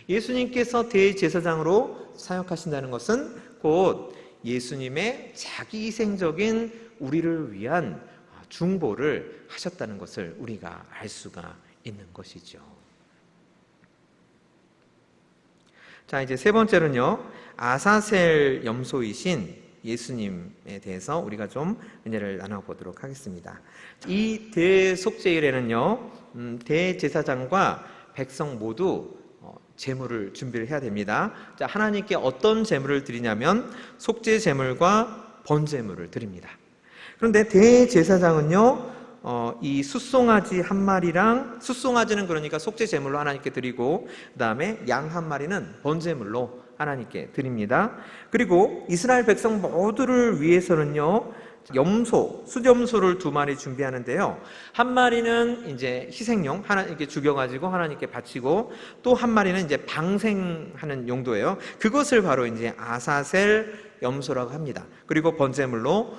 예수님께서 대제사장으로 사역하신다는 것은 곧 예수님의 자기 희생적인 우리를 위한 중보를 하셨다는 것을 우리가 알 수가 있는 것이죠. 자, 이제 세 번째로는요, 아사셀 염소이신 예수님에 대해서 우리가 좀 은혜를 나눠보도록 하겠습니다. 이 대속죄일에는요, 대제사장과 백성 모두 제물을 준비를 해야 됩니다. 자, 하나님께 어떤 제물을 드리냐면 속죄 제물과 번제물을 드립니다. 그런데 대제사장은요, 이 숫송아지 한 마리랑, 숫송아지는 그러니까 속죄 제물로 하나님께 드리고, 그 다음에 양 한 마리는 번제물로 하나님께 드립니다. 그리고 이스라엘 백성 모두를 위해서는요, 수염소를 2마리 준비하는데요. 한 마리는 이제 희생용, 하나님께 죽여가지고 하나님께 바치고, 또 한 마리는 이제 방생하는 용도예요. 그것을 바로 이제 아사셀 염소라고 합니다. 그리고 번제물로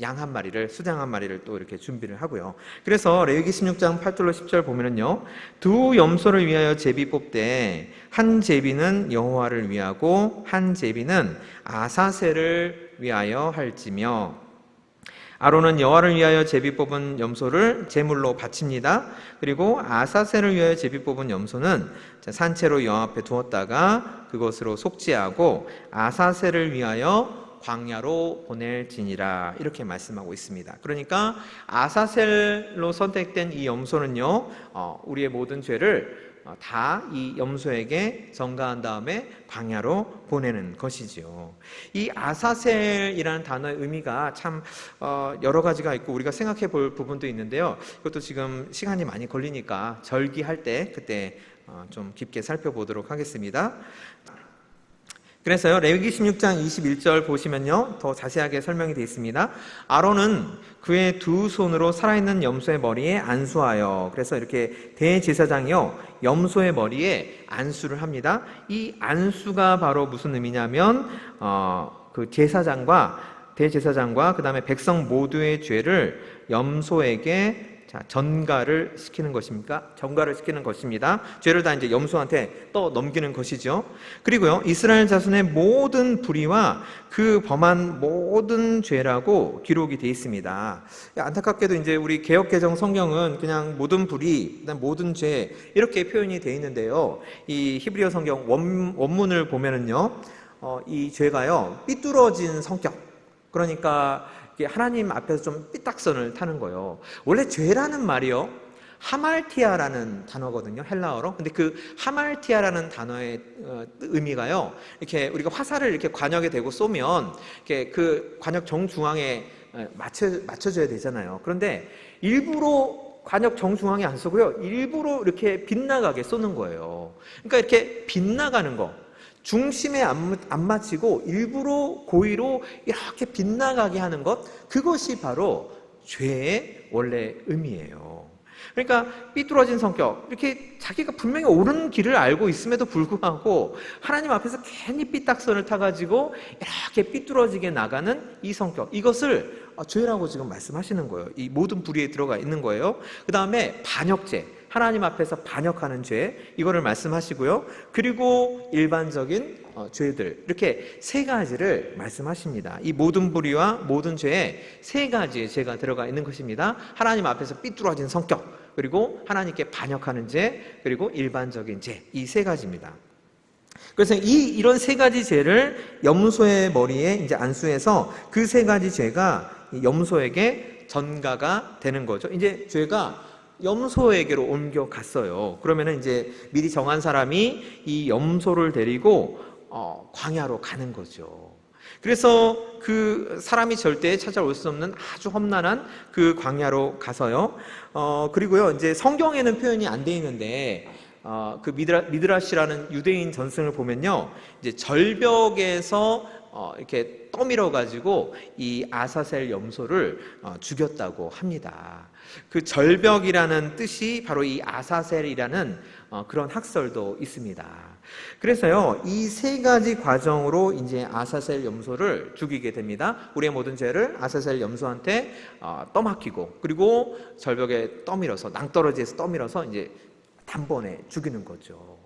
양 한 마리를, 수장 한 마리를 또 이렇게 준비를 하고요. 그래서 레위기 16장 8절로 10절 보면은요, 2 염소를 위하여 제비 뽑되 한 제비는 여호와를 위하고 한 제비는 아사셀을 위하여 할지며, 아론은 여호와를 위하여 제비 뽑은 염소를 제물로 바칩니다. 그리고 아사셀을 위하여 제비 뽑은 염소는 산채로 여호와 앞에 두었다가 그것으로 속죄하고 아사셀을 위하여 광야로 보낼지니라, 이렇게 말씀하고 있습니다. 그러니까 아사셀로 선택된 이 염소는요, 우리의 모든 죄를 다 이 염소에게 전가한 다음에 광야로 보내는 것이지요. 이 아사셀이라는 단어의 의미가 참 여러 가지가 있고 우리가 생각해 볼 부분도 있는데요. 이것도 지금 시간이 많이 걸리니까 절기할 때 그때 좀 깊게 살펴보도록 하겠습니다. 그래서요, 레위기 16장 21절 보시면요, 더 자세하게 설명이 되어 있습니다. 아론은 그의 2 손으로 살아있는 염소의 머리에 안수하여, 그래서 이렇게 대제사장이요, 염소의 머리에 안수를 합니다. 이 안수가 바로 무슨 의미냐면 그 대제사장과 그 다음에 백성 모두의 죄를 염소에게 전가를 시키는 것입니다. 죄를 다 이제 염소한테 떠 넘기는 것이죠. 그리고요, 이스라엘 자손의 모든 불의와 그 범한 모든 죄라고 기록이 되어 있습니다. 안타깝게도 이제 우리 개역개정 성경은 그냥 모든 불의, 그다음 모든 죄, 이렇게 표현이 되어 있는데요. 이 히브리어 성경 원문을 보면은요, 이 죄가요, 삐뚤어진 성격, 그러니까 하나님 앞에서 좀 삐딱선을 타는 거예요. 원래 죄라는 말이요, 하말티아라는 단어거든요, 헬라어로. 근데 그 하말티아라는 단어의 의미가요, 이렇게 우리가 화살을 이렇게 관역에 대고 쏘면 이렇게 그 관역 정중앙에 맞춰줘야 되잖아요. 그런데 일부러 관역 정중앙에 안 쏘고요, 일부러 이렇게 빗나가게 쏘는 거예요. 그러니까 이렇게 빗나가는 거, 중심에 안 맞추고 일부러 고의로 이렇게 빗나가게 하는 것, 그것이 바로 죄의 원래 의미예요. 그러니까 삐뚤어진 성격, 이렇게 자기가 분명히 옳은 길을 알고 있음에도 불구하고 하나님 앞에서 괜히 삐딱선을 타가지고 이렇게 삐뚤어지게 나가는 이 성격, 이것을 죄라고 지금 말씀하시는 거예요. 이 모든 불의에 들어가 있는 거예요. 그 다음에 반역죄, 하나님 앞에서 반역하는 죄, 이거를 말씀하시고요. 그리고 일반적인 죄들, 이렇게 3가지를 말씀하십니다. 이 모든 불의와 모든 죄에 3가지의 죄가 들어가 있는 것입니다. 하나님 앞에서 삐뚤어진 성격, 그리고 하나님께 반역하는 죄, 그리고 일반적인 죄, 이 3가지입니다. 그래서 이런 3가지 죄를 염소의 머리에 이제 안수해서 그 3가지 죄가 염소에게 전가가 되는 거죠. 이제 죄가 염소에게로 옮겨갔어요. 그러면은 이제 미리 정한 사람이 이 염소를 데리고 광야로 가는 거죠. 그래서 그 사람이 절대 찾아올 수 없는 아주 험난한 그 광야로 가서요. 그리고요, 이제 성경에는 표현이 안 돼 있는데 그 미드라시라는 유대인 전승을 보면요, 이제 절벽에서 이렇게 떠밀어 가지고 이 아사셀 염소를 죽였다고 합니다. 그 절벽이라는 뜻이 바로 이 아사셀이라는 그런 학설도 있습니다. 그래서요, 이 세 가지 과정으로 이제 아사셀 염소를 죽이게 됩니다. 우리의 모든 죄를 아사셀 염소한테 떠맡기고, 그리고 절벽에 떠밀어서, 낭떠러지에서 떠밀어서 이제 단번에 죽이는 거죠.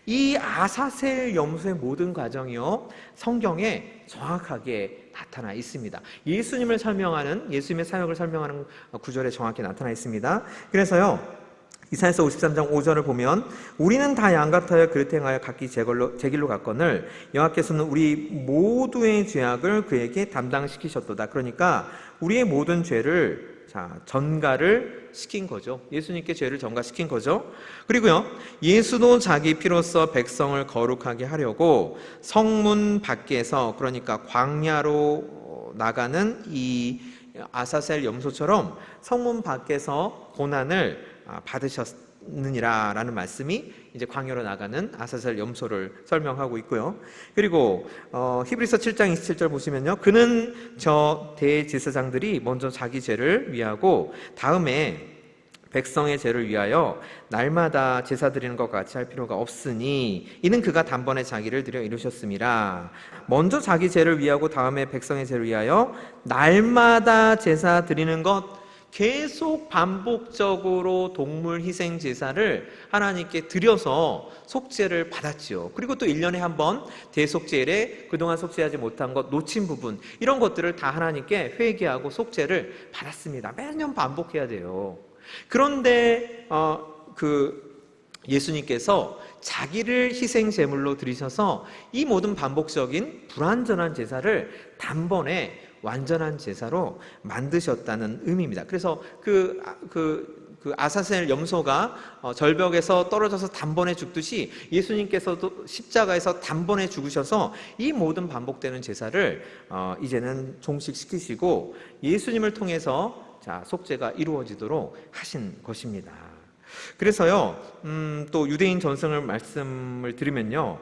이 아사셀 염소의 모든 과정이요, 성경에 정확하게 나타나 있습니다. 예수님의 사역을 설명하는 구절에 정확히 나타나 있습니다. 그래서요, 이사야서 53장 5절을 보면 우리는 다 양 같아여 그릇 행하여 각기 제 길로 갔거늘 여호와께서는 우리 모두의 죄악을 그에게 담당시키셨도다. 그러니까 우리의 모든 죄를 전가를 시킨 거죠. 예수님께 죄를 전가시킨 거죠. 그리고요, 예수도 자기 피로써 백성을 거룩하게 하려고 성문 밖에서, 그러니까 광야로 나가는 이 아사셀 염소처럼 성문 밖에서 고난을 받으셨느니라 라는 말씀이 이제 광야로 나가는 아사셀 염소를 설명하고 있고요. 그리고 히브리서 7장 27절 보시면요, 그는 저 대제사장들이 먼저 자기 죄를 위하고 다음에 백성의 죄를 위하여 날마다 제사 드리는 것 같이 할 필요가 없으니 이는 그가 단번에 자기를 드려 이루셨음이라. 먼저 자기 죄를 위하고 다음에 백성의 죄를 위하여 날마다 제사 드리는 것, 계속 반복적으로 동물 희생 제사를 하나님께 드려서 속죄를 받았지요. 그리고 또 1년에 한 번 대속죄일에 그동안 속죄하지 못한 것, 놓친 부분, 이런 것들을 다 하나님께 회개하고 속죄를 받았습니다. 매년 반복해야 돼요. 그런데 예수님께서 자기를 희생 제물로 드리셔서 이 모든 반복적인 불완전한 제사를 단번에 완전한 제사로 만드셨다는 의미입니다. 그래서 그 아사셀 염소가 절벽에서 떨어져서 단번에 죽듯이 예수님께서도 십자가에서 단번에 죽으셔서 이 모든 반복되는 제사를 이제는 종식시키시고 예수님을 통해서 속죄가 이루어지도록 하신 것입니다. 그래서요, 또 유대인 전승을 말씀을 드리면요,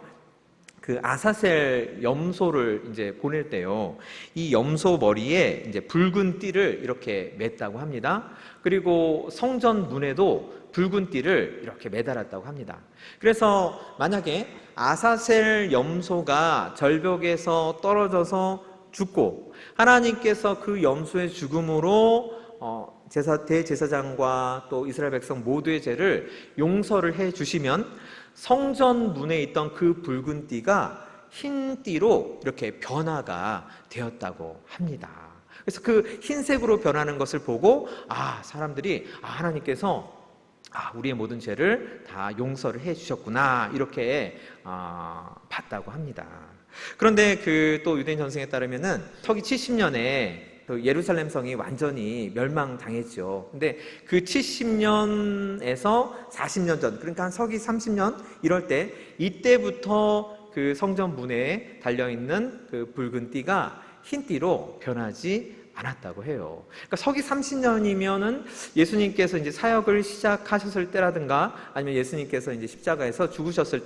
그 아사셀 염소를 이제 보낼 때요, 이 염소 머리에 이제 붉은 띠를 이렇게 맸다고 합니다. 그리고 성전 문에도 붉은 띠를 이렇게 매달았다고 합니다. 그래서 만약에 아사셀 염소가 절벽에서 떨어져서 죽고 하나님께서 그 염소의 죽음으로 대제사장과 또 이스라엘 백성 모두의 죄를 용서를 해 주시면 성전 문에 있던 그 붉은 띠가 흰 띠로 이렇게 변화가 되었다고 합니다. 그래서 그 흰색으로 변하는 것을 보고 사람들이 하나님께서 우리의 모든 죄를 다 용서를 해 주셨구나, 이렇게 봤다고 합니다. 그런데 또 유대인 전승에 따르면은 서기 70년에 예루살렘 성이 완전히 멸망당했죠. 근데 그 70년에서 40년 전, 그러니까 한 서기 30년 이럴 때, 이때부터 그 성전 문에 달려있는 그 붉은 띠가 흰띠로 변하지 않았다고 해요. 그러니까 서기 30년이면은 예수님께서 이제 사역을 시작하셨을 때라든가 아니면 예수님께서 이제 십자가에서 죽으셨을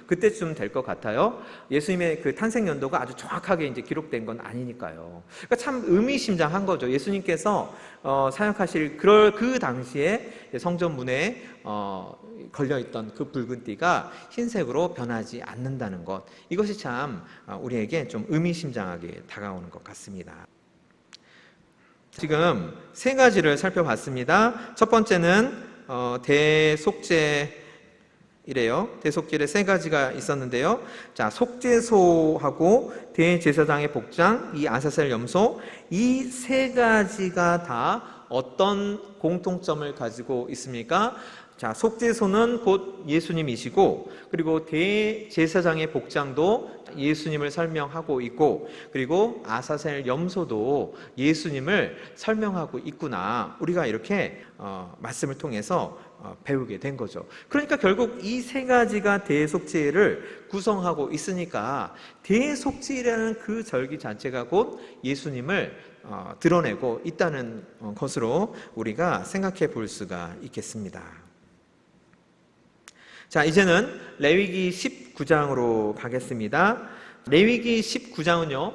그때쯤 될 것 같아요. 예수님의 그 탄생 연도가 아주 정확하게 이제 기록된 건 아니니까요. 그러니까 참 의미심장한 거죠. 예수님께서 사역하실 그 당시에 성전 문에 걸려있던 그 붉은 띠가 흰색으로 변하지 않는다는 것, 이것이 참 우리에게 좀 의미심장하게 다가오는 것 같습니다. 지금 세 가지를 살펴봤습니다. 첫 번째는 대속죄이래요. 대속죄에 세 가지가 있었는데요. 속죄소하고 대제사장의 복장, 이 아사셀 염소, 이 세 가지가 다 어떤 공통점을 가지고 있습니까? 속죄소는 곧 예수님이시고, 그리고 대제사장의 복장도 예수님을 설명하고 있고, 그리고 아사셀 염소도 예수님을 설명하고 있구나, 우리가 이렇게 말씀을 통해서 배우게 된 거죠. 그러니까 결국 이 세 가지가 대속죄를 구성하고 있으니까 대속죄라는 그 절기 자체가 곧 예수님을 드러내고 있다는 것으로 우리가 생각해 볼 수가 있겠습니다. 이제는 레위기 19장으로 가겠습니다. 레위기 19장은요,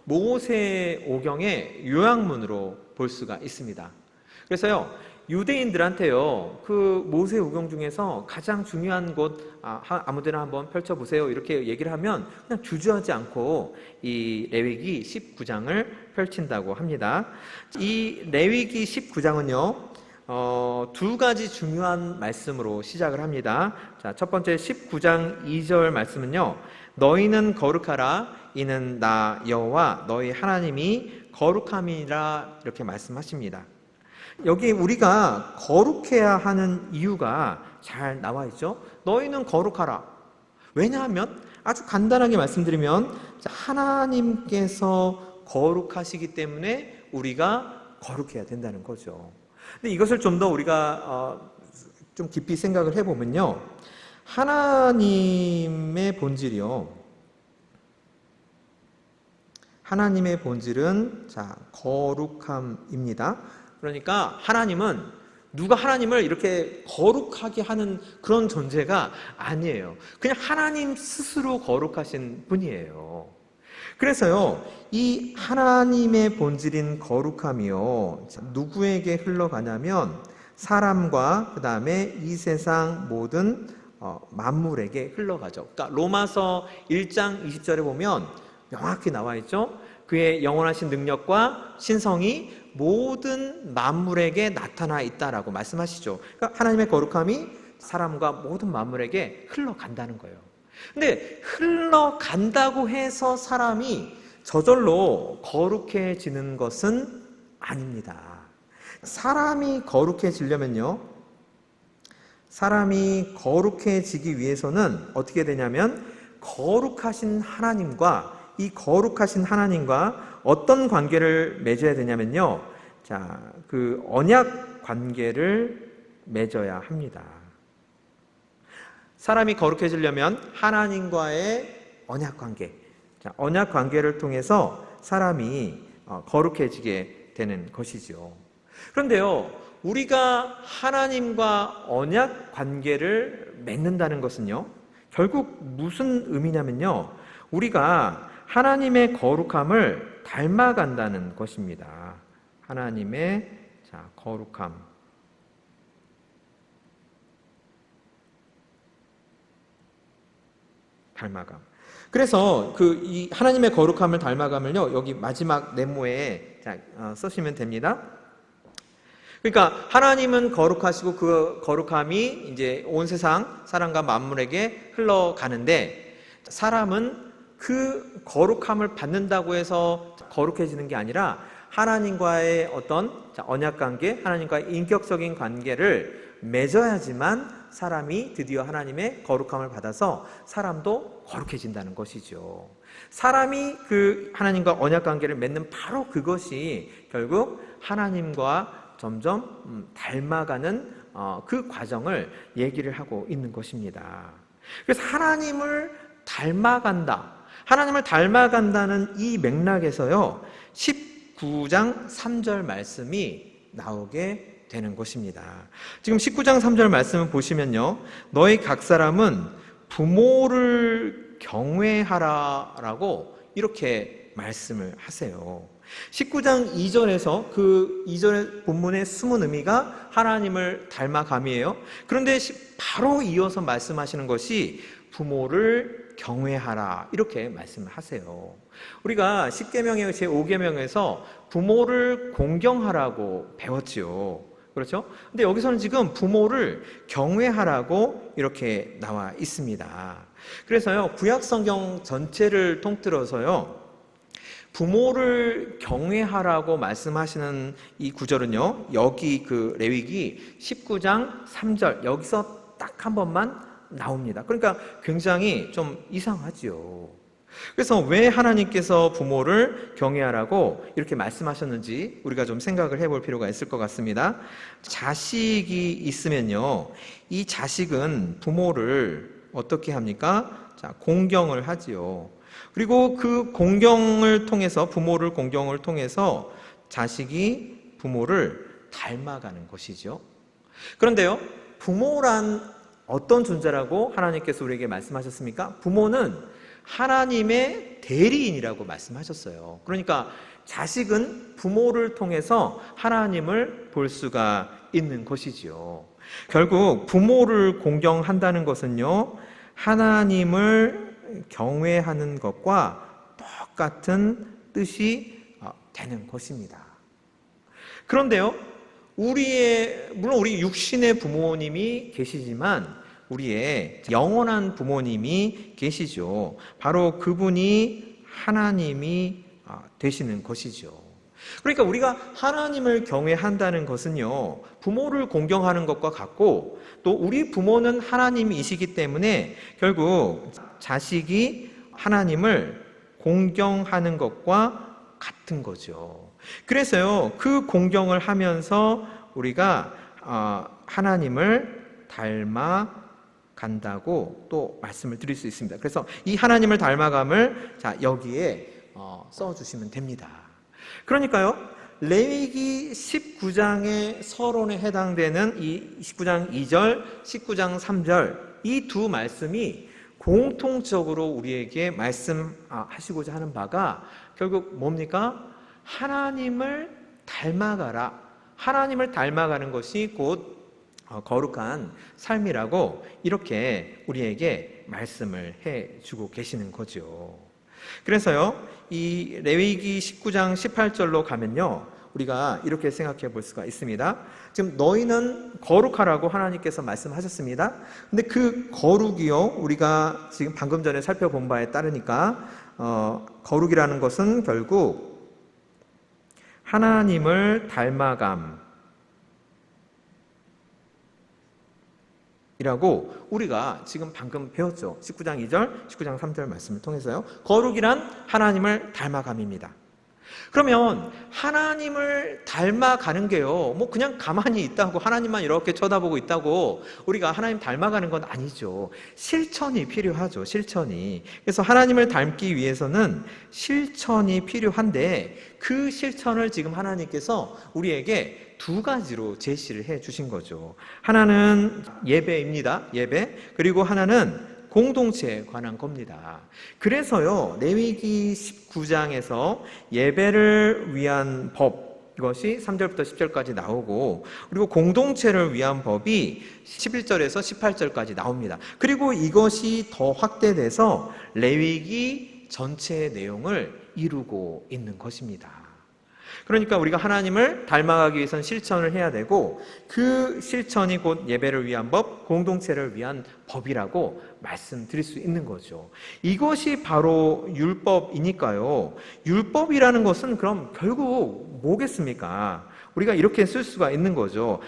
모세오경의 요약문으로 볼 수가 있습니다. 그래서요, 유대인들한테요, 그 모세오경 중에서 가장 중요한 곳 아무데나 한번 펼쳐보세요 이렇게 얘기를 하면 그냥 주저하지 않고 이 레위기 19장을 펼친다고 합니다. 이 레위기 19장은요 두 가지 중요한 말씀으로 시작을 합니다. 자, 첫 번째 19장 2절 말씀은요, 너희는 거룩하라, 이는 나 여호와 너희 하나님이 거룩함이라, 이렇게 말씀하십니다. 여기 우리가 거룩해야 하는 이유가 잘 나와 있죠. 너희는 거룩하라. 왜냐하면 아주 간단하게 말씀드리면 하나님께서 거룩하시기 때문에 우리가 거룩해야 된다는 거죠. 근데 이것을 좀 더 우리가 좀 깊이 생각을 해보면요, 하나님의 본질이요, 하나님의 본질은 거룩함입니다. 그러니까 하나님은 누가 하나님을 이렇게 거룩하게 하는 그런 존재가 아니에요. 그냥 하나님 스스로 거룩하신 분이에요. 그래서요, 이 하나님의 본질인 거룩함이요, 누구에게 흘러가냐면 사람과 그 다음에 이 세상 모든 만물에게 흘러가죠. 그러니까 로마서 1장 20절에 보면 명확히 나와 있죠. 그의 영원하신 능력과 신성이 모든 만물에게 나타나 있다라고 말씀하시죠. 그러니까 하나님의 거룩함이 사람과 모든 만물에게 흘러간다는 거예요. 근데 흘러간다고 해서 사람이 저절로 거룩해지는 것은 아닙니다. 사람이 거룩해지려면요, 사람이 거룩해지기 위해서는 어떻게 되냐면 거룩하신 하나님과, 이 거룩하신 하나님과 어떤 관계를 맺어야 되냐면요, 그 언약 관계를 맺어야 합니다. 사람이 거룩해지려면 하나님과의 언약 관계, 언약 관계를 통해서 사람이 거룩해지게 되는 것이죠. 그런데요, 우리가 하나님과 언약 관계를 맺는다는 것은요, 결국 무슨 의미냐면요, 우리가 하나님의 거룩함을 닮아간다는 것입니다. 하나님의 거룩함, 닮아감. 그래서 이 하나님의 거룩함을 닮아감을요, 여기 마지막 네모에 쓰시면 됩니다. 그러니까 하나님은 거룩하시고 그 거룩함이 이제 온 세상 사람과 만물에게 흘러가는데, 사람은 그 거룩함을 받는다고 해서 거룩해지는 게 아니라 하나님과의 어떤 언약 관계, 하나님과의 인격적인 관계를 맺어야지만 사람이 드디어 하나님의 거룩함을 받아서 사람도 거룩해진다는 것이죠. 사람이 그 하나님과 언약 관계를 맺는 바로 그것이 결국 하나님과 점점 닮아가는 그 과정을 얘기를 하고 있는 것입니다. 그래서 하나님을 닮아간다, 하나님을 닮아간다는 이 맥락에서요, 19장 3절 말씀이 나오게 되는 것입니다. 지금 19장 3절 말씀을 보시면요, 너희 각 사람은 부모를 경외하라라고 이렇게 말씀을 하세요. 19장 2절에서 그 2절의 본문의 숨은 의미가 하나님을 닮아감이에요. 그런데 바로 이어서 말씀하시는 것이 부모를 경외하라, 이렇게 말씀을 하세요. 우리가 10계명의 제5계명에서 부모를 공경하라고 배웠지요. 그렇죠? 근데 여기서는 지금 부모를 경외하라고 이렇게 나와 있습니다. 그래서요, 구약 성경 전체를 통틀어서요, 부모를 경외하라고 말씀하시는 이 구절은요, 여기 그 레위기 19장 3절 여기서 딱 한 번만 나옵니다. 그러니까 굉장히 좀 이상하지요. 그래서 왜 하나님께서 부모를 경외하라고 이렇게 말씀하셨는지 우리가 좀 생각을 해볼 필요가 있을 것 같습니다. 자식이 있으면요, 이 자식은 부모를 어떻게 합니까? 공경을 하지요. 그리고 그 공경을 통해서, 부모를 공경을 통해서 자식이 부모를 닮아가는 것이죠. 그런데요, 부모란 어떤 존재라고 하나님께서 우리에게 말씀하셨습니까? 부모는 하나님의 대리인이라고 말씀하셨어요. 그러니까 자식은 부모를 통해서 하나님을 볼 수가 있는 것이지요. 결국 부모를 공경한다는 것은요, 하나님을 경외하는 것과 똑같은 뜻이 되는 것입니다. 그런데요, 물론 우리 육신의 부모님이 계시지만 우리의 영원한 부모님이 계시죠. 바로 그분이 하나님이 되시는 것이죠. 그러니까 우리가 하나님을 경외한다는 것은요, 부모를 공경하는 것과 같고, 또 우리 부모는 하나님이시기 때문에 결국 자식이 하나님을 공경하는 것과 같은 거죠. 그래서요, 그 공경을 하면서 우리가 하나님을 닮아간다고 또 말씀을 드릴 수 있습니다. 그래서 이 하나님을 닮아감을 여기에 써주시면 됩니다. 그러니까요, 레위기 19장의 서론에 해당되는 이 19장 2절, 19장 3절 이 두 말씀이 공통적으로 우리에게 말씀하시고자 하는 바가 결국 뭡니까? 하나님을 닮아가라. 하나님을 닮아가는 것이 곧 거룩한 삶이라고 이렇게 우리에게 말씀을 해주고 계시는 거죠. 그래서요, 이 레위기 19장 18절로 가면요, 우리가 이렇게 생각해 볼 수가 있습니다. 지금 너희는 거룩하라고 하나님께서 말씀하셨습니다. 근데 그 거룩이요, 우리가 지금 방금 전에 살펴본 바에 따르니까 거룩이라는 것은 결국 하나님을 닮아감 이라고 우리가 지금 방금 배웠죠. 19장 2절, 19장 3절 말씀을 통해서요. 거룩이란 하나님을 닮아감입니다. 그러면 하나님을 닮아가는 게요, 뭐 그냥 가만히 있다고 하나님만 이렇게 쳐다보고 있다고 우리가 하나님 닮아가는 건 아니죠. 실천이 필요하죠. 실천이. 그래서 하나님을 닮기 위해서는 실천이 필요한데 그 실천을 지금 하나님께서 우리에게 두 가지로 제시를 해 주신 거죠. 하나는 예배입니다. 예배. 그리고 하나는 공동체에 관한 겁니다. 그래서요, 레위기 19장에서 예배를 위한 법, 이것이 3절부터 10절까지 나오고, 그리고 공동체를 위한 법이 11절에서 18절까지 나옵니다. 그리고 이것이 더 확대돼서 레위기 전체의 내용을 이루고 있는 것입니다. 그러니까 우리가 하나님을 닮아가기 위해서는 실천을 해야 되고, 그 실천이 곧 예배를 위한 법, 공동체를 위한 법이라고 말씀드릴 수 있는 거죠. 이것이 바로 율법이니까요. 율법이라는 것은 그럼 결국 뭐겠습니까? 우리가 이렇게 쓸 수가 있는 거죠.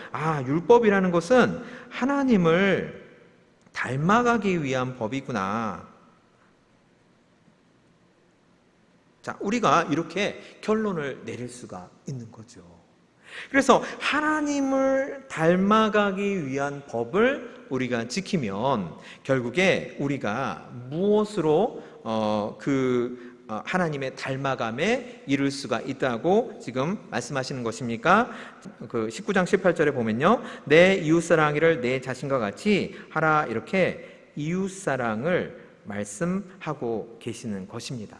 율법이라는 것은 하나님을 닮아가기 위한 법이구나. 자, 우리가 이렇게 결론을 내릴 수가 있는 거죠. 그래서 하나님을 닮아가기 위한 법을 우리가 지키면 결국에 우리가 무엇으로 하나님의 닮아감에 이룰 수가 있다고 지금 말씀하시는 것입니까? 그 19장 18절에 보면요, 내 이웃사랑이를 내 자신과 같이 하라, 이렇게 이웃사랑을 말씀하고 계시는 것입니다.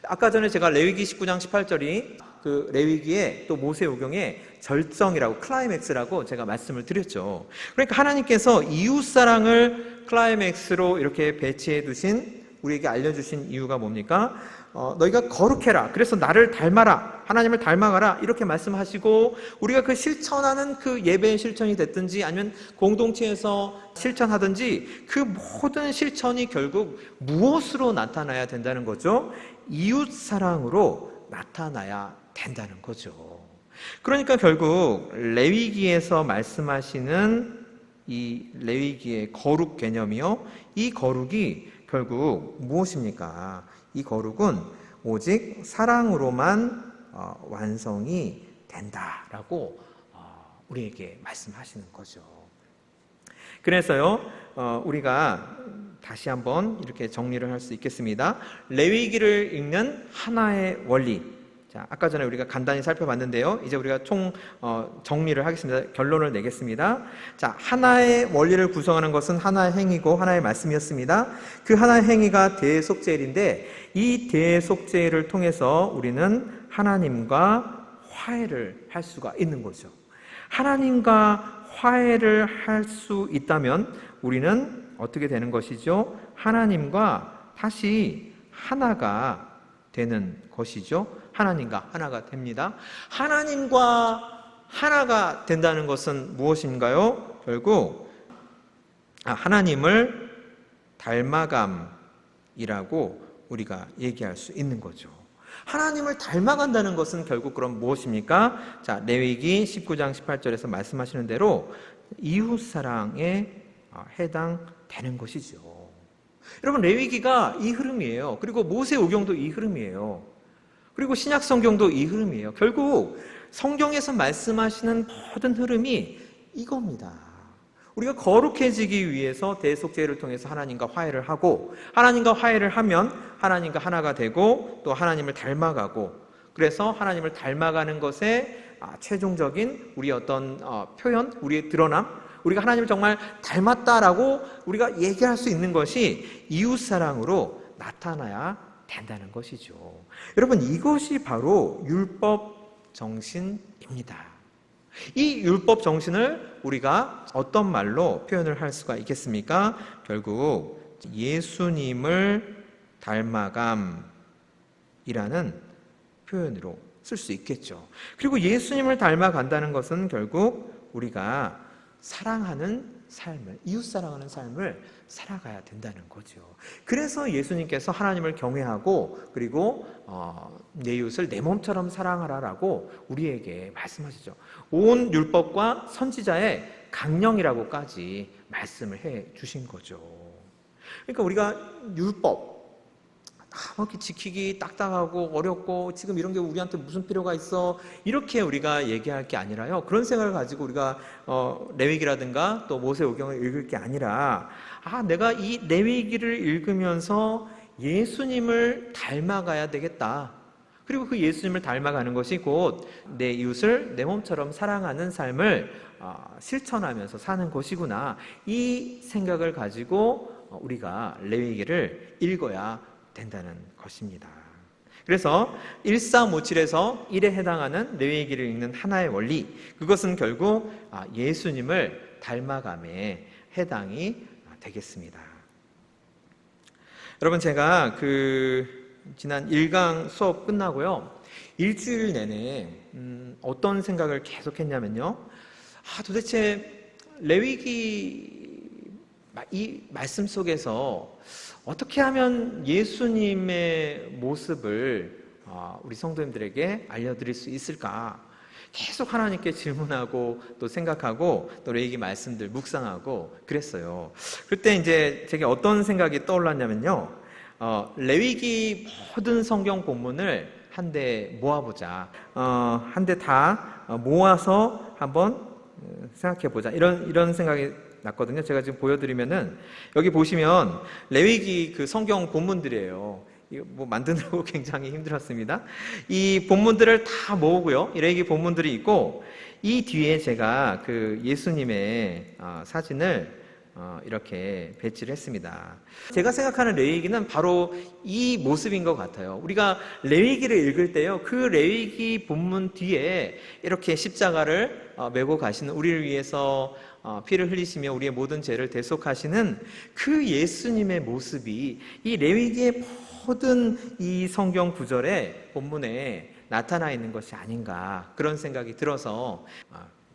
아까 전에 제가 레위기 19장 18절이 그 레위기의 또 모세오경의 절정이라고, 클라이맥스라고 제가 말씀을 드렸죠. 그러니까 하나님께서 이웃사랑을 클라이맥스로 이렇게 배치해 두신, 우리에게 알려주신 이유가 뭡니까? 너희가 거룩해라, 그래서 나를 닮아라, 하나님을 닮아가라, 이렇게 말씀하시고, 우리가 그 실천하는 그 예배의 실천이 됐든지 아니면 공동체에서 실천하든지 그 모든 실천이 결국 무엇으로 나타나야 된다는 거죠? 이웃사랑으로 나타나야 된다는 거죠. 그러니까 결국 레위기에서 말씀하시는 이 레위기의 거룩 개념이요, 이 거룩이 결국 무엇입니까? 이 거룩은 오직 사랑으로만 완성이 된다라고 우리에게 말씀하시는 거죠. 그래서요, 우리가 다시 한번 이렇게 정리를 할 수 있겠습니다. 레위기를 읽는 하나의 원리, 자, 아까 전에 우리가 간단히 살펴봤는데요. 이제 우리가 정리를 하겠습니다. 결론을 내겠습니다. 자, 하나의 원리를 구성하는 것은 하나의 행위고 하나의 말씀이었습니다. 그 하나의 행위가 대속죄일인데 이 대속죄일을 통해서 우리는 하나님과 화해를 할 수가 있는 거죠. 하나님과 화해를 할 수 있다면 우리는 어떻게 되는 것이죠? 하나님과 다시 하나가 되는 것이죠. 하나님과 하나가 됩니다. 하나님과 하나가 된다는 것은 무엇인가요? 결국 하나님을 닮아감이라고 우리가 얘기할 수 있는 거죠. 하나님을 닮아간다는 것은 결국 그럼 무엇입니까? 자, 레위기 19장 18절에서 말씀하시는 대로 이웃사랑에 해당되는 것이죠. 여러분, 레위기가 이 흐름이에요. 그리고 모세오경도 이 흐름이에요. 그리고 신약 성경도 이 흐름이에요. 결국 성경에서 말씀하시는 모든 흐름이 이겁니다. 우리가 거룩해지기 위해서 대속죄를 통해서 하나님과 화해를 하고, 하나님과 화해를 하면 하나님과 하나가 되고 또 하나님을 닮아가고, 그래서 하나님을 닮아가는 것에 최종적인 우리의 어떤 표현, 우리의 드러남, 우리가 하나님을 정말 닮았다라고 우리가 얘기할 수 있는 것이 이웃사랑으로 나타나야 된다는 것이죠. 여러분, 이것이 바로 율법 정신입니다. 이 율법 정신을 우리가 어떤 말로 표현을 할 수가 있겠습니까? 결국 예수님을 닮아감이라는 표현으로 쓸 수 있겠죠. 그리고 예수님을 닮아간다는 것은 결국 우리가 사랑하는 삶을, 이웃 사랑하는 삶을 살아가야 된다는 거죠. 그래서 예수님께서 하나님을 경외하고 그리고 내 이웃을 내 몸처럼 사랑하라라고 우리에게 말씀하시죠. 온 율법과 선지자의 강령이라고까지 말씀을 해 주신 거죠. 그러니까 우리가 율법 이렇게 지키기 딱딱하고 어렵고 지금 이런 게 우리한테 무슨 필요가 있어, 이렇게 우리가 얘기할 게 아니라요, 그런 생각을 가지고 우리가 레위기라든가 또 모세오경을 읽을 게 아니라 내가 이 레위기를 읽으면서 예수님을 닮아가야 되겠다. 그리고 그 예수님을 닮아가는 것이 곧 내 이웃을 내 몸처럼 사랑하는 삶을 실천하면서 사는 것이구나, 이 생각을 가지고 우리가 레위기를 읽어야 된다는 것입니다. 그래서 1357에서 1에 해당하는 레위기를 읽는 하나의 원리, 그것은 결국 예수님을 닮아감에 해당이 되겠습니다. 여러분, 제가 지난 1강 수업 끝나고요, 일주일 내내 어떤 생각을 계속했냐면요, 도대체 레위기 이 말씀 속에서 어떻게 하면 예수님의 모습을 우리 성도님들에게 알려드릴 수 있을까? 계속 하나님께 질문하고 또 생각하고 또 레위기 말씀들 묵상하고 그랬어요. 그때 이제 제게 어떤 생각이 떠올랐냐면요, 레위기 모든 성경 본문을 한데 모아보자, 한데 다 모아서 한번 생각해보자, 이런 생각이 났거든요. 제가 지금 보여드리면은 여기 보시면 레위기 그 성경 본문들이에요. 이거 뭐 만드느라고 굉장히 힘들었습니다. 이 본문들을 다 모으고요, 이 레위기 본문들이 있고, 이 뒤에 제가 그 예수님의 사진을 이렇게 배치를 했습니다. 제가 생각하는 레위기는 바로 이 모습인 것 같아요. 우리가 레위기를 읽을 때요, 그 레위기 본문 뒤에 이렇게 십자가를 메고 가시는, 우리를 위해서 피를 흘리시며 우리의 모든 죄를 대속하시는 그 예수님의 모습이 이 레위기의 모든 이 성경 구절의 본문에 나타나 있는 것이 아닌가, 그런 생각이 들어서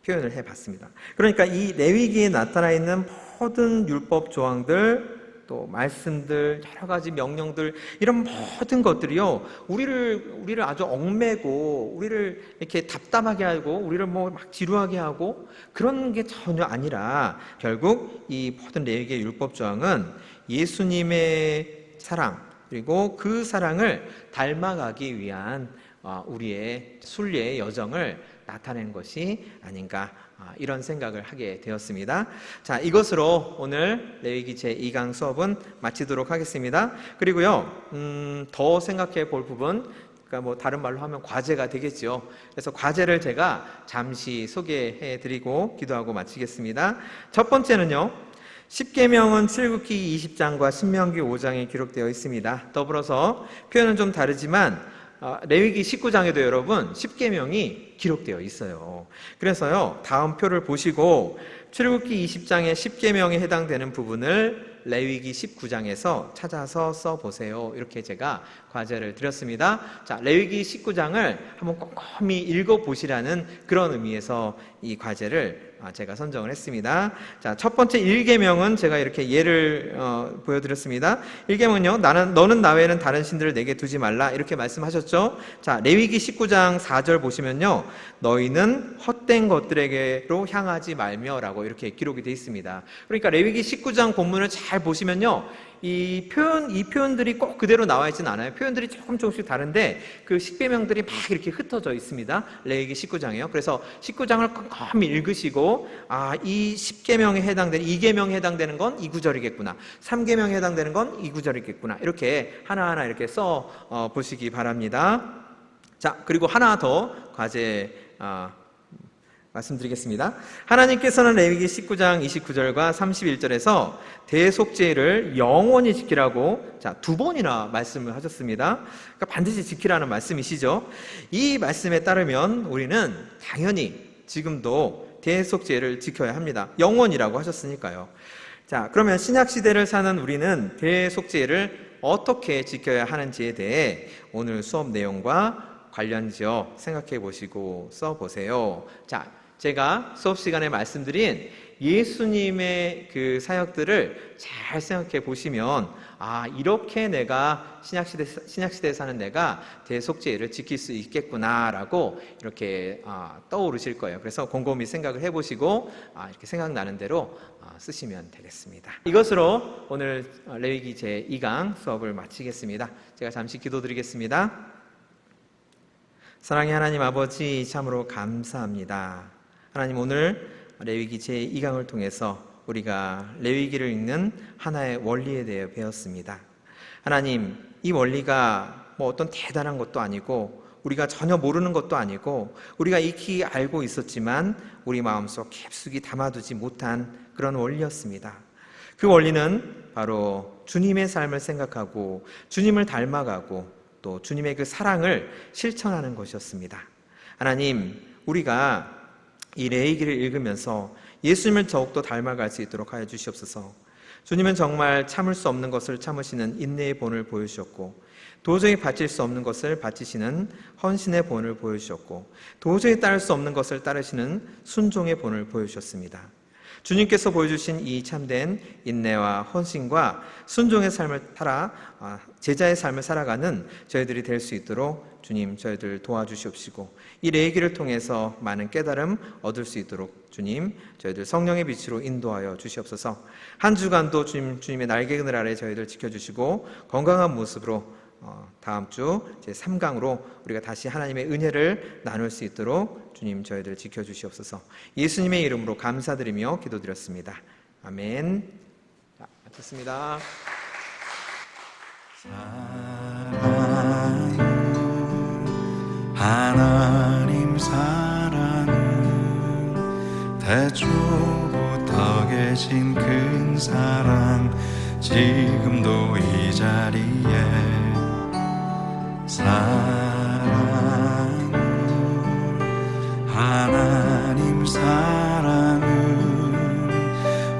표현을 해봤습니다. 그러니까 이 레위기에 나타나 있는 모든 율법 조항들, 또 말씀들, 여러 가지 명령들, 이런 모든 것들이요, 우리를 아주 얽매고 우리를 이렇게 답답하게 하고 우리를 뭐 막 지루하게 하고 그런 게 전혀 아니라, 결국 이 모든 레위기의 율법 조항은 예수님의 사랑, 그리고 그 사랑을 닮아가기 위한 우리의 순례의 여정을 나타낸 것이 아닌가, 이런 생각을 하게 되었습니다. 자, 이것으로 오늘 레위기 제2강 수업은 마치도록 하겠습니다. 그리고요, 더 생각해 볼 부분, 그러니까 뭐 다른 말로 하면 과제가 되겠죠. 그래서 과제를 제가 잠시 소개해 드리고 기도하고 마치겠습니다. 첫 번째는요, 십계명은 출애굽기 20장과 신명기 5장에 기록되어 있습니다. 더불어서 표현은 좀 다르지만 레위기 19장에도 여러분 십계명이 기록되어 있어요. 그래서요, 다음 표를 보시고 출애굽기 20장의 십계명에 해당되는 부분을 레위기 19장에서 찾아서 써보세요. 이렇게 제가 과제를 드렸습니다. 자, 레위기 19장을 한번 꼼꼼히 읽어보시라는 그런 의미에서 이 과제를 제가 선정을 했습니다. 자, 첫 번째 1계명은 제가 이렇게 예를 보여드렸습니다. 1계명은요, 너는 나 외에는 다른 신들을 내게 두지 말라, 이렇게 말씀하셨죠. 자, 레위기 19장 4절 보시면요, 너희는 헛된 것들에게로 향하지 말며라고 이렇게 기록이 되어 있습니다. 그러니까 레위기 19장 본문을 잘 보시면요, 이 표현들이 꼭 그대로 나와 있지는 않아요. 표현들이 조금씩 다른데 그 십계명들이 막 이렇게 흩어져 있습니다. 레위기 19장이요. 그래서 19장을 꼼꼼히 읽으시고, 이 10계명에 해당되는, 2계명에 해당되는 건 이 구절이겠구나, 3계명에 해당되는 건 이 구절이겠구나, 이렇게 하나하나 이렇게 써 보시기 바랍니다. 자, 그리고 하나 더 과제 말씀드리겠습니다. 하나님께서는 레위기 19장 29절과 31절에서 대속죄를 영원히 지키라고 두 번이나 말씀을 하셨습니다. 그러니까 반드시 지키라는 말씀이시죠. 이 말씀에 따르면 우리는 당연히 지금도 대속죄를 지켜야 합니다. 영원이라고 하셨으니까요. 자, 그러면 신약시대를 사는 우리는 대속죄를 어떻게 지켜야 하는지에 대해 오늘 수업 내용과 관련지어 생각해 보시고 써보세요. 자, 제가 수업 시간에 말씀드린 예수님의 그 사역들을 잘 생각해 보시면, 이렇게 내가 신약시대에 사는 내가 대속죄를 지킬 수 있겠구나라고 이렇게 떠오르실 거예요. 그래서 곰곰이 생각을 해보시고 이렇게 생각나는 대로 쓰시면 되겠습니다. 이것으로 오늘 레위기 제2강 수업을 마치겠습니다. 제가 잠시 기도드리겠습니다. 사랑의 하나님 아버지, 참으로 감사합니다. 하나님, 오늘 레위기 제2강을 통해서 우리가 레위기를 읽는 하나의 원리에 대해 배웠습니다. 하나님, 이 원리가 뭐 어떤 대단한 것도 아니고 우리가 전혀 모르는 것도 아니고 우리가 익히 알고 있었지만 우리 마음속 깊숙이 담아두지 못한 그런 원리였습니다. 그 원리는 바로 주님의 삶을 생각하고 주님을 닮아가고 또 주님의 그 사랑을 실천하는 것이었습니다. 하나님, 우리가 이 레위기를 읽으면서 예수님을 더욱더 닮아갈 수 있도록 하여 주시옵소서. 주님은 정말 참을 수 없는 것을 참으시는 인내의 본을 보여주셨고, 도저히 바칠 수 없는 것을 바치시는 헌신의 본을 보여주셨고, 도저히 따를 수 없는 것을 따르시는 순종의 본을 보여주셨습니다. 주님께서 보여주신 이 참된 인내와 헌신과 순종의 삶을 따라 제자의 삶을 살아가는 저희들이 될 수 있도록 주님, 저희들 도와주시옵시고, 이 레위기를 통해서 많은 깨달음 얻을 수 있도록 주님, 저희들 성령의 빛으로 인도하여 주시옵소서. 한 주간도 주님의 날개 그늘 아래 저희들 지켜주시고 건강한 모습으로 다음 주 제3강으로 우리가 다시 하나님의 은혜를 나눌 수 있도록 주님, 저희들 지켜주시옵소서. 예수님의 이름으로 감사드리며 기도드렸습니다. 아멘. 자, 마쳤습니다.
하나님 사랑은 태초부터 계신 큰 사랑, 지금도 이 자리에 사랑은, 하나님 사랑은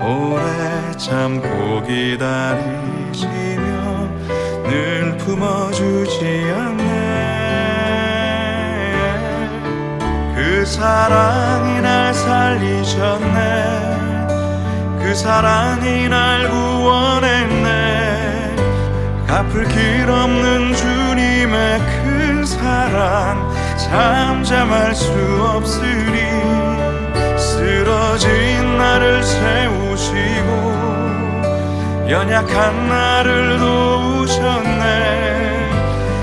오래 참고 기다리시며 늘 품어주지 않네. 그 사랑이 날 살리셨네. 그 사랑이 날 구원했네. 갚을 길 없는 주님의 큰 사랑, 잠잠할 수 없으리. 쓰러진 나를 세우시고 연약한 나를 도우셨네.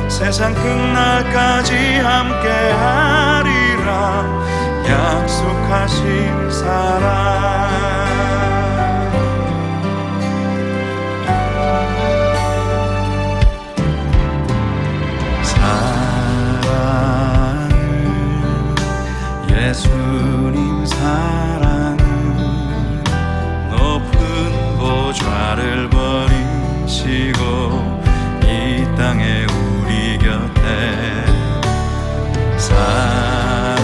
세상 끝날까지 함께하리라 약속하신 사랑. 사랑은 예수님 사랑은 높은 보좌를 버리시고 이 땅에 우리 곁에 사랑은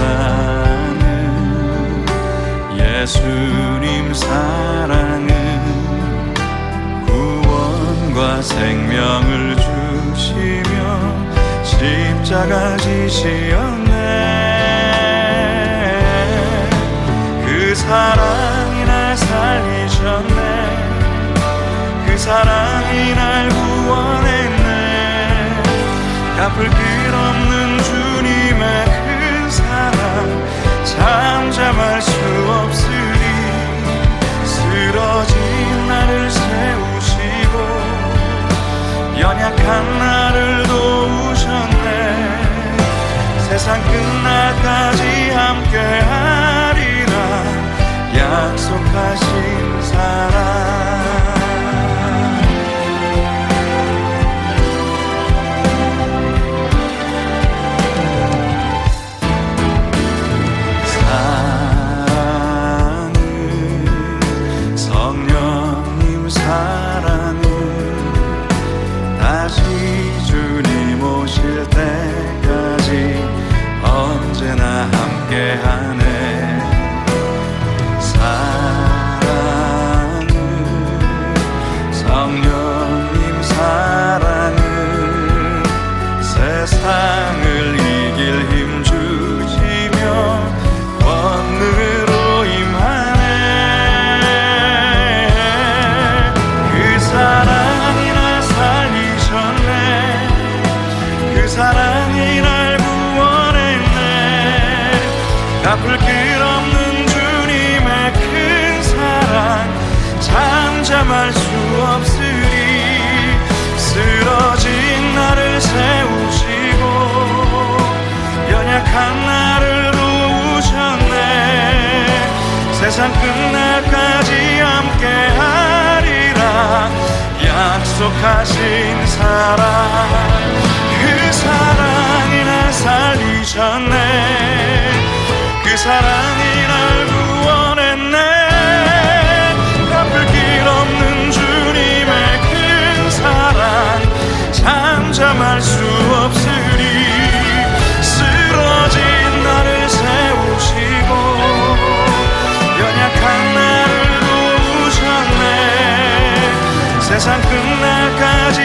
예수님 사랑은 구원과 생명을 주시며 십자가 지시었네. 그 사랑이 날 살리셨네. 그 사랑이 날 구원했네. 갚을 길 없는 주님의 큰 사랑 잠잠할 수 없으리. 쓰러진 나를 세우시고 연약한 나를 도우셨네. 세상 끝날까지 함께하리라 약속하신 사랑. 사랑은 성령님 사랑은 다시 주님 오실 때까지 언제나 함께하네. 사랑은 성령님 사랑은 세상을 이길 힘 주시며 권능으로 임하네. 그 사랑이 날 살리셨네. 그 사랑이 날 구원했네. 갚을 길 없는 주님의 큰 사랑 잠잠할 수 없으리. 쓰러진 나를 세우시고 연약한 나를 도우셨네. 세상 끝날까지 함께하리라 약속하신 사랑. 그 사랑이 날 살리셨네. 그 사랑이 날 구원했네. 갚을 길 없는 주님의 큰 사랑 잠잠할 수 없으리. 쓰러진 나를 세우시고 연약한 나를 도우셨네. 세상 끝날까지